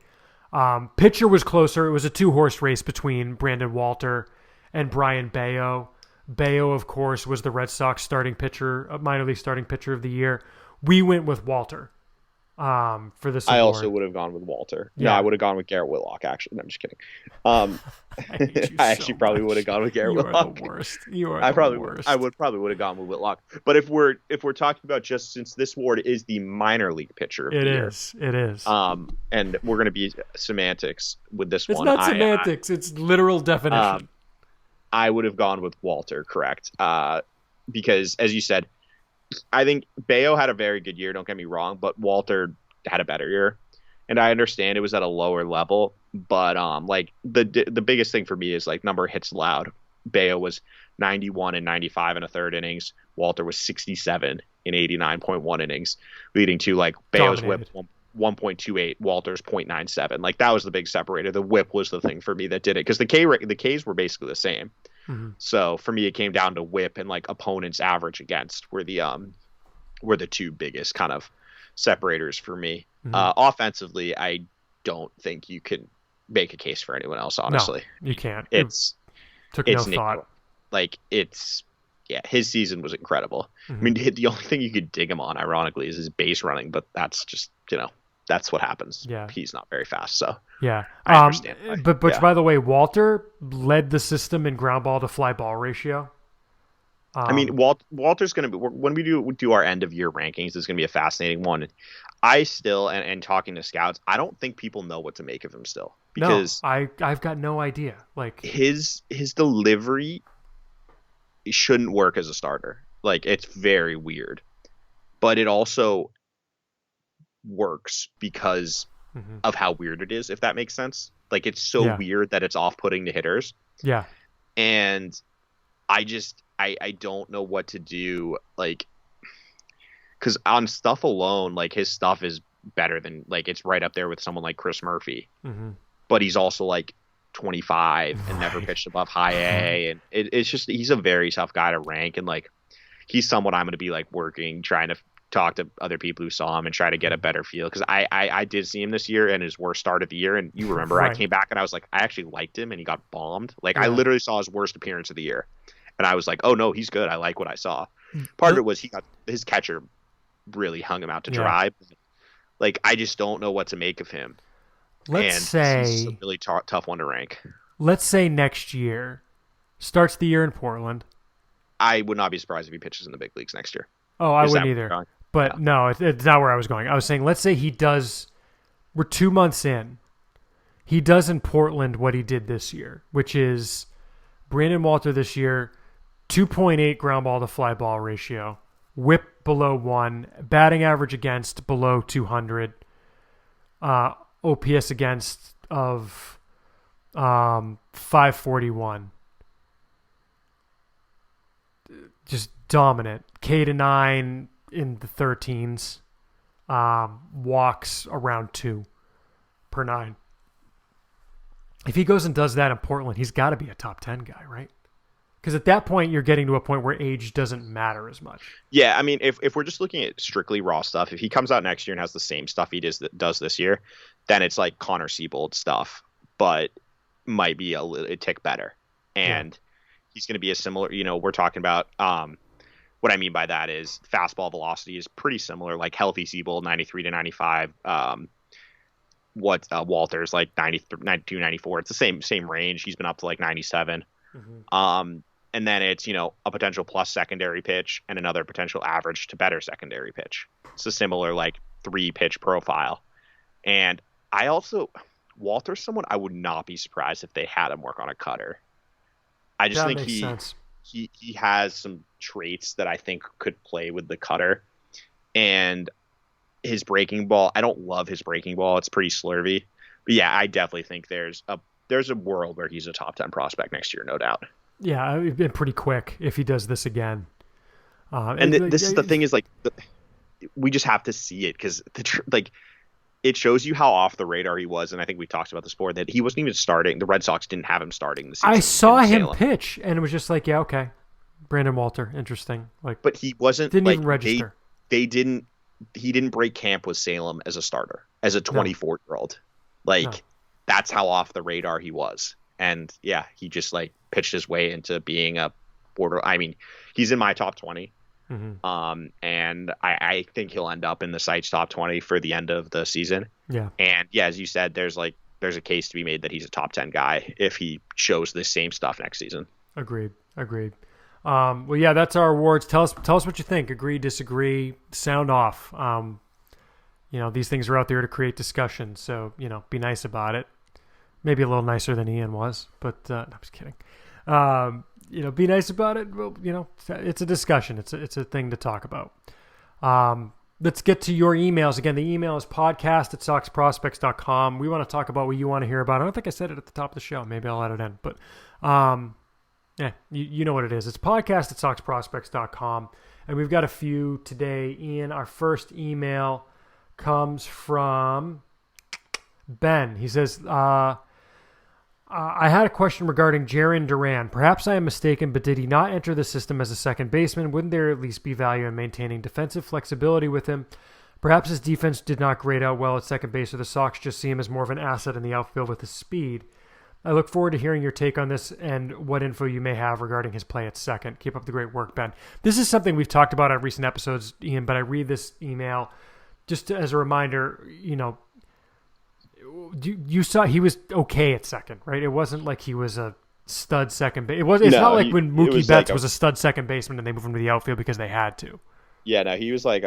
Pitcher was closer. It was a 2-horse race between Brandon Walter and Brian Bayo. Bayo, of course, was the Red Sox minor league starting pitcher of the year. We went with Walter for this award. I also would have gone with Walter. Yeah. No, I would have gone with Garrett Whitlock, actually. No, I'm just kidding. I actually probably would have gone with Garrett Whitlock. You are the worst. The worst. I would have gone with Whitlock. But if we're talking about, just since this award is the minor league pitcher of the year. It is. And we're going to be semantics with this one. It's not semantics. It's literal definition. I would have gone with Walter, correct. Because, as you said, I think Bayo had a very good year, don't get me wrong, but Walter had a better year. And I understand it was at a lower level, but like the biggest thing for me is like number of hits allowed. Bayo was 91 and 95 in a third innings. Walter was 67 in 89.1 innings, leading to like Bayo's whip 1.28, Walter's 0.97. Like that was the big separator. The whip was the thing for me that did it, because the Ks were basically the same. Mm-hmm. So for me, it came down to whip and like opponents' average against were the two biggest kind of separators for me. Mm-hmm. Offensively, I don't think you can make a case for anyone else. Honestly, no, you can't. It's no thought. Like his season was incredible. Mm-hmm. I mean, the only thing you could dig him on, ironically, is his base running, but that's just that's what happens. Yeah, he's not very fast, so yeah. I understand. But by the way, Walter led the system in ground ball to fly ball ratio. I mean, Walter's going to be, when we do our end of year rankings, it's going to be a fascinating one. I still, and talking to scouts, I don't think people know what to make of him still, because I've got no idea. Like his delivery shouldn't work as a starter. Like it's very weird, but it also works because of how weird it is, if that makes sense. Like it's so weird that it's off-putting to hitters. Yeah. And I don't know what to do, like, because on stuff alone, like his stuff is better than, like, it's right up there with someone like Chris Murphy, but he's also like 25 and never pitched above high A, and it's just, he's a very tough guy to rank, and like he's someone I'm going to be like working, trying to talk to other people who saw him and try to get a better feel, because I did see him this year and his worst start of the year, and you remember I came back and I was like, I actually liked him, and he got bombed. Like I literally saw his worst appearance of the year, and I was like, oh no, he's good, I like what I saw. Part of it was his catcher really hung him out to dry. Like I just don't know what to make of him. Let's say he's a really tough one to rank. Let's say next year starts the year in Portland. I would not be surprised if he pitches in the big leagues next year. Oh, I wouldn't either. But no, it's not where I was going. I was saying, let's say he does, we're 2 months in, he does in Portland what he did this year, which is Brandon Walter this year, 2.8 ground ball to fly ball ratio, whip below 1, batting average against below 200, OPS against of 541. Just dominant. K to 9 in the 13s. Walks around 2 per 9. If he goes and does that in Portland, he's got to be a top 10 guy, right? Because at that point, you're getting to a point where age doesn't matter as much. Yeah, I mean, if we're just looking at strictly raw stuff, if he comes out next year and has the same stuff he does this year, then it's like Connor Siebold stuff, but might be a tick better. And he's going to be a similar, we're talking about, what I mean by that is fastball velocity is pretty similar, like healthy Siebold, 93 to 95. Walter's like 92, 94. It's the same range. He's been up to like 97. Mm-hmm. And then it's, a potential plus secondary pitch and another potential average to better secondary pitch. It's a similar like 3-pitch profile. And Walter's someone I would not be surprised if they had him work on a cutter. I just think he has some traits that I think could play with the cutter. And his breaking ball, I don't love his breaking ball. It's pretty slurvy. But yeah, I definitely think there's a world where he's a top 10 prospect next year, no doubt. Yeah, it'd be pretty quick if he does this again. This is the thing is like, we just have to see it because it shows you how off the radar he was. And I think we talked about this before that he wasn't even starting. The Red Sox didn't have him starting the season. I saw him pitch and it was just like, yeah, okay. Brandon Walter, interesting. But he wasn't didn't even register. He didn't break camp with Salem as a starter, as a 24-year-old. That's how off the radar he was. And yeah, he just pitched his way into being a border. I mean, he's in my top 20. Mm-hmm. And I think he'll end up in the site's top 20 for the end of the season. Yeah. And yeah, as you said, there's a case to be made that he's a top 10 guy if he shows the same stuff next season. Agreed. Well, yeah, that's our awards. Tell us what you think. Agree, disagree, sound off. These things are out there to create discussion. So, be nice about it. Maybe a little nicer than Ian was, but I'm just kidding. Be nice about it. Well, it's a discussion. It's a thing to talk about. Let's get to your emails. Again, the email is podcast@soxprospects.com. We want to talk about what you want to hear about. I don't think I said it at the top of the show. Maybe I'll add it in, but yeah, you know what it is. It's podcast@soxprospects.com. And we've got a few today. Ian, our first email comes from Ben. He says, I had a question regarding Jarren Duran. Perhaps I am mistaken, but did he not enter the system as a second baseman? Wouldn't there at least be value in maintaining defensive flexibility with him? Perhaps his defense did not grade out well at second base, or the Sox just see him as more of an asset in the outfield with his speed. I look forward to hearing your take on this and what info you may have regarding his play at second. Keep up the great work, Ben. This is something we've talked about on recent episodes, Ian, but I read this email just as a reminder, you saw he was okay at second, right? It wasn't like he was a stud second base. It's not like when Mookie Betts was a stud second baseman and they moved him to the outfield because they had to. Yeah, no, he was like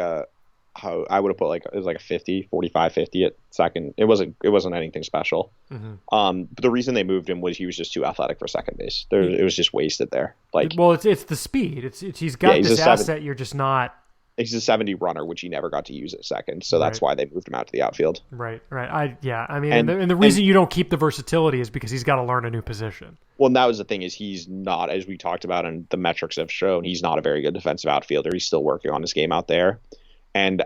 how I would have put it was like a 50, 45, 50 at second. It wasn't anything special. Mm-hmm. But the reason they moved him was he was just too athletic for second base. It was just wasted there. It's the speed. He's got this asset. You're just not. He's a 70 runner, which he never got to use at second, so that's why they moved him out to the outfield. Right. And the reason you don't keep the versatility is because he's got to learn a new position. Well, and that was the thing is he's not, as we talked about and the metrics have shown, he's not a very good defensive outfielder. He's still working on his game out there. And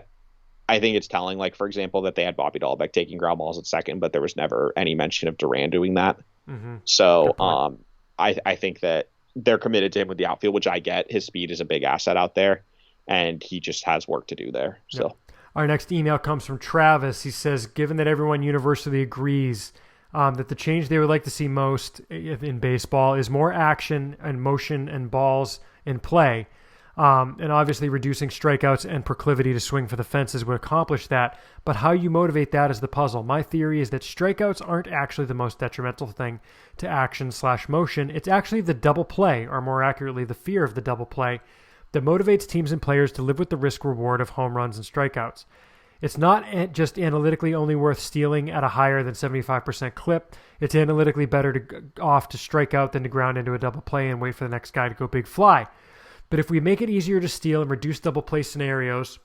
I think it's telling, for example, that they had Bobby Dahlbeck taking ground balls at second, but there was never any mention of Duran doing that. Mm-hmm. So I think that they're committed to him with the outfield, which I get. His speed is a big asset out there. And he just has work to do there. So, yep. Our next email comes from Travis. He says, given that everyone universally agrees that the change they would like to see most in baseball is more action and motion and balls in play, and obviously reducing strikeouts and proclivity to swing for the fences would accomplish that. But how you motivate that is the puzzle. My theory is that strikeouts aren't actually the most detrimental thing to action/motion. It's actually the double play, or more accurately, the fear of the double play, that motivates teams and players to live with the risk-reward of home runs and strikeouts. It's not just analytically only worth stealing at a higher than 75% clip. It's analytically better to strike out than to ground into a double play and wait for the next guy to go big fly. But if we make it easier to steal and reduce double play scenarios,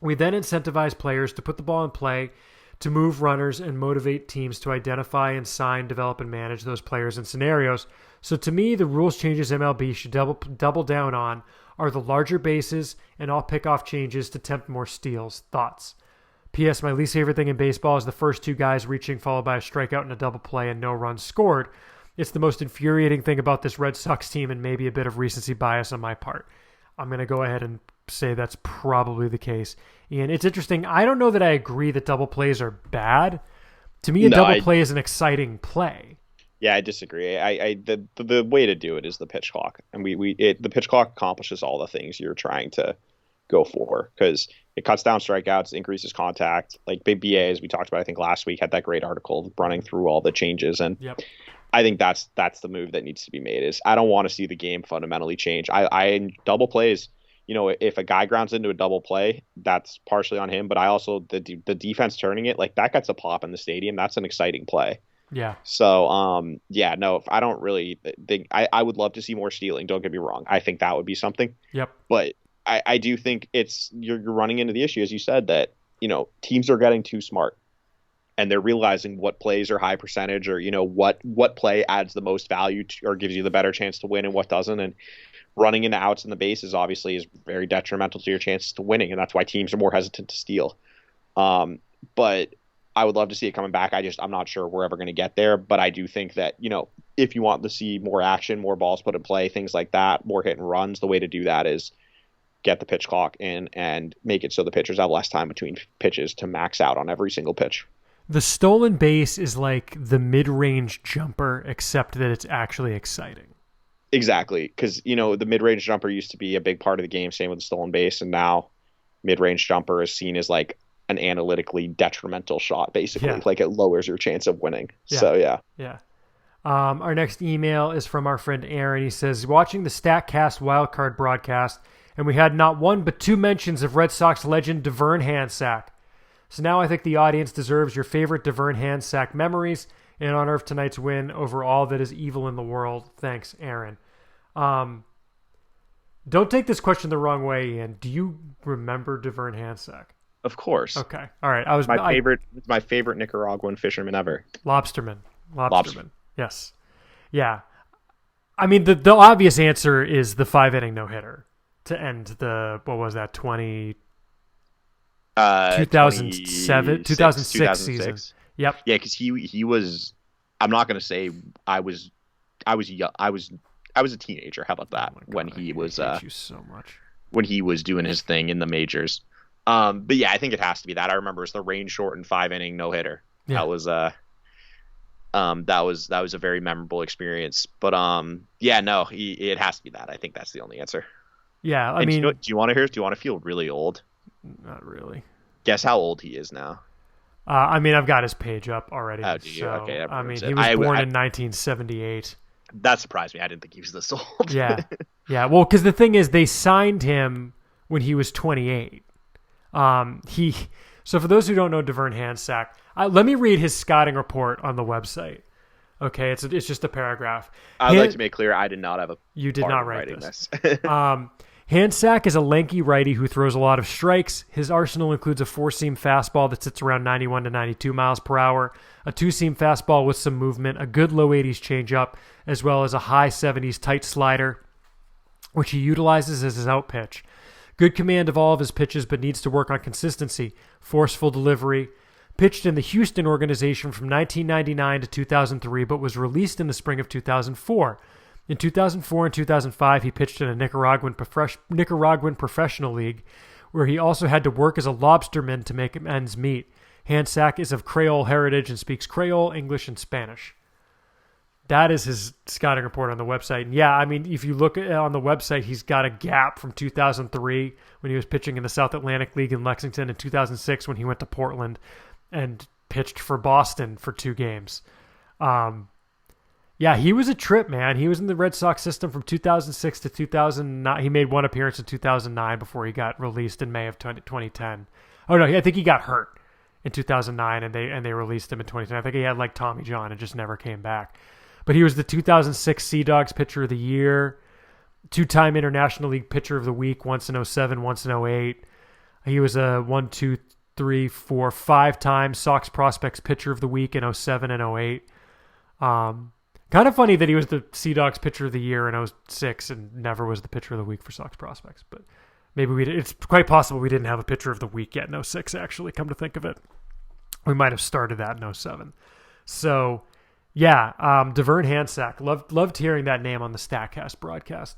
we then incentivize players to put the ball in play, to move runners, and motivate teams to identify and sign, develop, and manage those players and scenarios. So to me, the rules changes MLB should double down on are the larger bases and all pickoff changes to tempt more steals. Thoughts? P.S. My least favorite thing in baseball is the first two guys reaching followed by a strikeout and a double play and no runs scored. It's the most infuriating thing about this Red Sox team and maybe a bit of recency bias on my part. I'm going to go ahead and say that's probably the case. Ian, it's interesting. I don't know that I agree that double plays are bad. To me, double play is an exciting play. Yeah, I disagree. The way to do it is the pitch clock, and the pitch clock accomplishes all the things you're trying to go for, because it cuts down strikeouts, increases contact. Like Big BA, as we talked about, I think last week, had that great article running through all the changes, and I think that's the move that needs to be made. Is I don't want to see the game fundamentally change. I double plays. If a guy grounds into a double play, that's partially on him, but I also the defense turning it, like that gets a pop in the stadium. That's an exciting play. Yeah. So, no, I don't really think I would love to see more stealing. Don't get me wrong. I think that would be something. Yep. But I do think you're running into the issue, as you said, that, teams are getting too smart and they're realizing what plays are high percentage, or, what play adds the most value or gives you the better chance to win and what doesn't. And running into outs in the bases obviously is very detrimental to your chances to winning. And that's why teams are more hesitant to steal. But I would love to see it coming back. I'm not sure we're ever going to get there, but I do think that, if you want to see more action, more balls put in play, things like that, more hit and runs, the way to do that is get the pitch clock in and make it so the pitchers have less time between pitches to max out on every single pitch. The stolen base is like the mid-range jumper, except that it's actually exciting. Exactly, because, the mid-range jumper used to be a big part of the game, same with the stolen base, and now mid-range jumper is seen as like an analytically detrimental shot, basically. Like it lowers your chance of winning. So, yeah. Our next email is from our friend Aaron. He says, watching the StatCast wildcard broadcast, and we had not one but two mentions of Red Sox legend DeVern Handsack. So now I think the audience deserves your favorite DeVern Handsack memories in honor of tonight's win over all that is evil in the world. Thanks, Aaron. Don't take this question the wrong way, Ian. Do you remember DeVern Handsack? Of course. Okay. All right. My favorite Nicaraguan fisherman ever. Lobsterman. Yes. Yeah. I mean, the obvious answer is the 5-inning no-hitter to end the, what was that, 2006 season. Yep. Yeah, because he was. I'm not going to say I was young. I was a teenager. How about that? When he was. Thank you so much. When he was doing his thing in the majors. But yeah, I think it has to be that. I remember it was the rain shortened 5-inning no hitter. Yeah. That was a very memorable experience. But it has to be that. I think that's the only answer. Yeah, I mean, do you want to hear? Do you want to feel really old? Not really. Guess how old he is now. I mean, I've got his page up already. Oh, do you? So, Okay. I mean, he was born in 1978. That surprised me. I didn't think he was this old. Yeah. Well, because the thing is, they signed him when he was 28. So for those who don't know DeVern Handsack, let me read his scouting report on the website. Okay, it's just a paragraph. I'd like to make clear I did not have a. You did not write this. Handsack is a lanky righty who throws a lot of strikes. His arsenal includes a 4-seam fastball that sits around 91 to 92 miles per hour, a 2-seam fastball with some movement, a good low 80s changeup, as well as a high 70s tight slider, which he utilizes as his out pitch. Good command of all of his pitches, but needs to work on consistency, forceful delivery. Pitched in the Houston organization from 1999 to 2003, but was released in the spring of 2004. In 2004 and 2005, he pitched in a Nicaraguan professional league, where he also had to work as a lobsterman to make ends meet. Handsack is of Creole heritage and speaks Creole, English, and Spanish. That is his scouting report on the website. And yeah, I mean, if you look on the website, he's got a gap from 2003 when he was pitching in the South Atlantic League in Lexington, and 2006 when he went to Portland and pitched for Boston for 2 games. Yeah, he was a trip, man. He was in the Red Sox system from 2006 to 2009. He made one appearance in 2009 before he got released in May of 2010. Oh no, I think he got hurt in 2009 and they released him in 2010. I think he had like Tommy John and just never came back. But he was the 2006 Sea Dogs Pitcher of the Year. 2-time International League Pitcher of the Week, once in 07, once in 08. He was a 5-time Sox Prospects Pitcher of the Week in 07 and 08. Kind of funny that he was the Sea Dogs Pitcher of the Year in 06 and never was the Pitcher of the Week for Sox Prospects. But maybe it's quite possible we didn't have a Pitcher of the Week yet in 06, actually, come to think of it. We might have started that in 07. So, yeah, DeVern Hansack. Loved hearing that name on the StatCast broadcast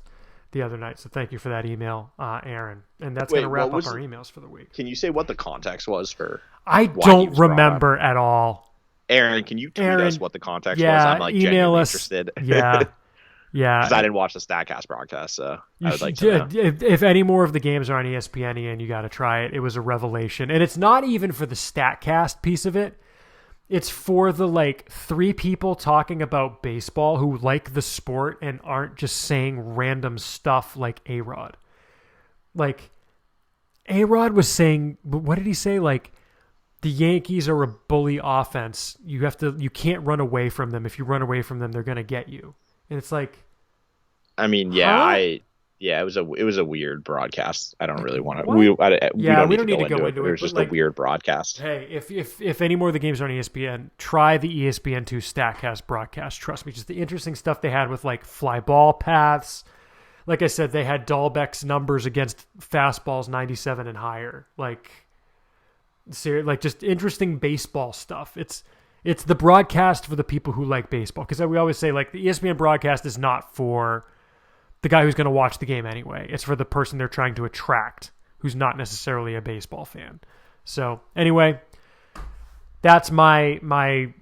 the other night. So thank you for that email, Aaron. And that's going to wrap up our emails for the week. Can you say what the context was for? I don't remember at all. Aaron, can you tweet us what the context was? I'm like email genuinely us. Interested. Yeah. Because I didn't watch the StatCast broadcast, so I would like to know. If any more of the games are on ESPN, Ian, you got to try it. It was a revelation. And it's not even for the StatCast piece of it. It's for the 3 people talking about baseball who like the sport and aren't just saying random stuff like A-Rod. A-Rod was saying, what did he say? The Yankees are a bully offense. You can't run away from them. If you run away from them, they're going to get you. And it's it was a weird broadcast. I don't really want to. We don't need to go into it. It was just a weird broadcast. Hey, if any more of the games are on ESPN, try the ESPN2 StatCast broadcast. Trust me, just the interesting stuff they had with fly ball paths. Like I said, they had Dahlbeck's numbers against fastballs 97 and higher. Just interesting baseball stuff. It's the broadcast for the people who like baseball. Because we always say the ESPN broadcast is not for the guy who's going to watch the game anyway. It's for the person they're trying to attract who's not necessarily a baseball fan. So anyway, that's my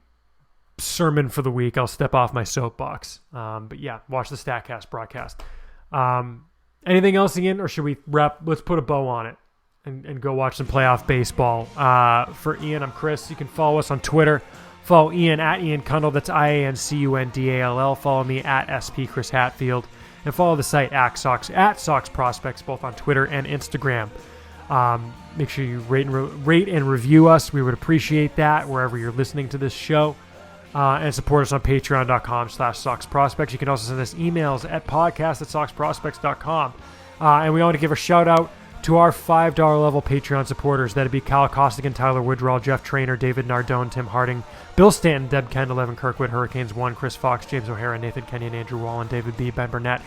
sermon for the week. I'll step off my soapbox. But yeah, watch the StatCast broadcast. Anything else, Ian, or should we wrap? Let's put a bow on it and go watch some playoff baseball. For Ian, I'm Chris. You can follow us on Twitter. Follow Ian at Ian Cundall. That's IANCUNDALL. Follow me at SP Chris Hatfield. And follow the site at Sox Prospects, both on Twitter and Instagram. Make sure you rate and review us. We would appreciate that wherever you're listening to this show. And support us on patreon.com/Sox Prospects. You can also send us emails at podcast@soxprospects.com. And we want to give a shout out to our $5 level Patreon supporters. That'd be Kyle Costigan, Tyler Woodrow, Jeff Trainer, David Nardone, Tim Harding, Bill Stanton, Deb Kendall, Evan Kirkwood, Hurricanes 1, Chris Fox, James O'Hara, Nathan Kenyon, Andrew Wallen, David B., Ben Burnett,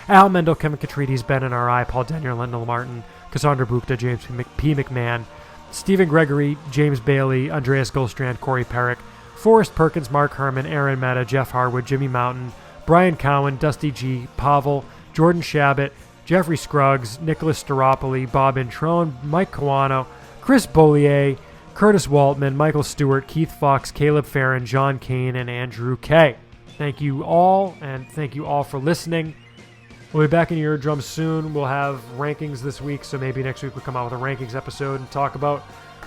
Al Mendel, Kevin Catrides, Ben NRI, Paul Denyer, Lendl Martin, Cassandra Bukta, James P. McMahon, Stephen Gregory, James Bailey, Andreas Goldstrand, Corey Perrick, Forrest Perkins, Mark Herman, Aaron Meta, Jeff Harwood, Jimmy Mountain, Brian Cowan, Dusty G., Pavel, Jordan Shabbat, Jeffrey Scruggs, Nicholas Staropoli, Bob Introne, Mike Kawano, Chris Bollier, Curtis Waltman, Michael Stewart, Keith Fox, Caleb Farron, John Kane, and Andrew K. Thank you all, and thank you all for listening. We'll be back in your eardrums soon. We'll have rankings this week, so maybe next week we'll come out with a rankings episode and talk about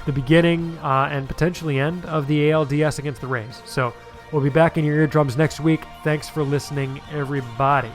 the beginning and potentially end of the ALDS against the Rays. So we'll be back in your eardrums next week. Thanks for listening, everybody.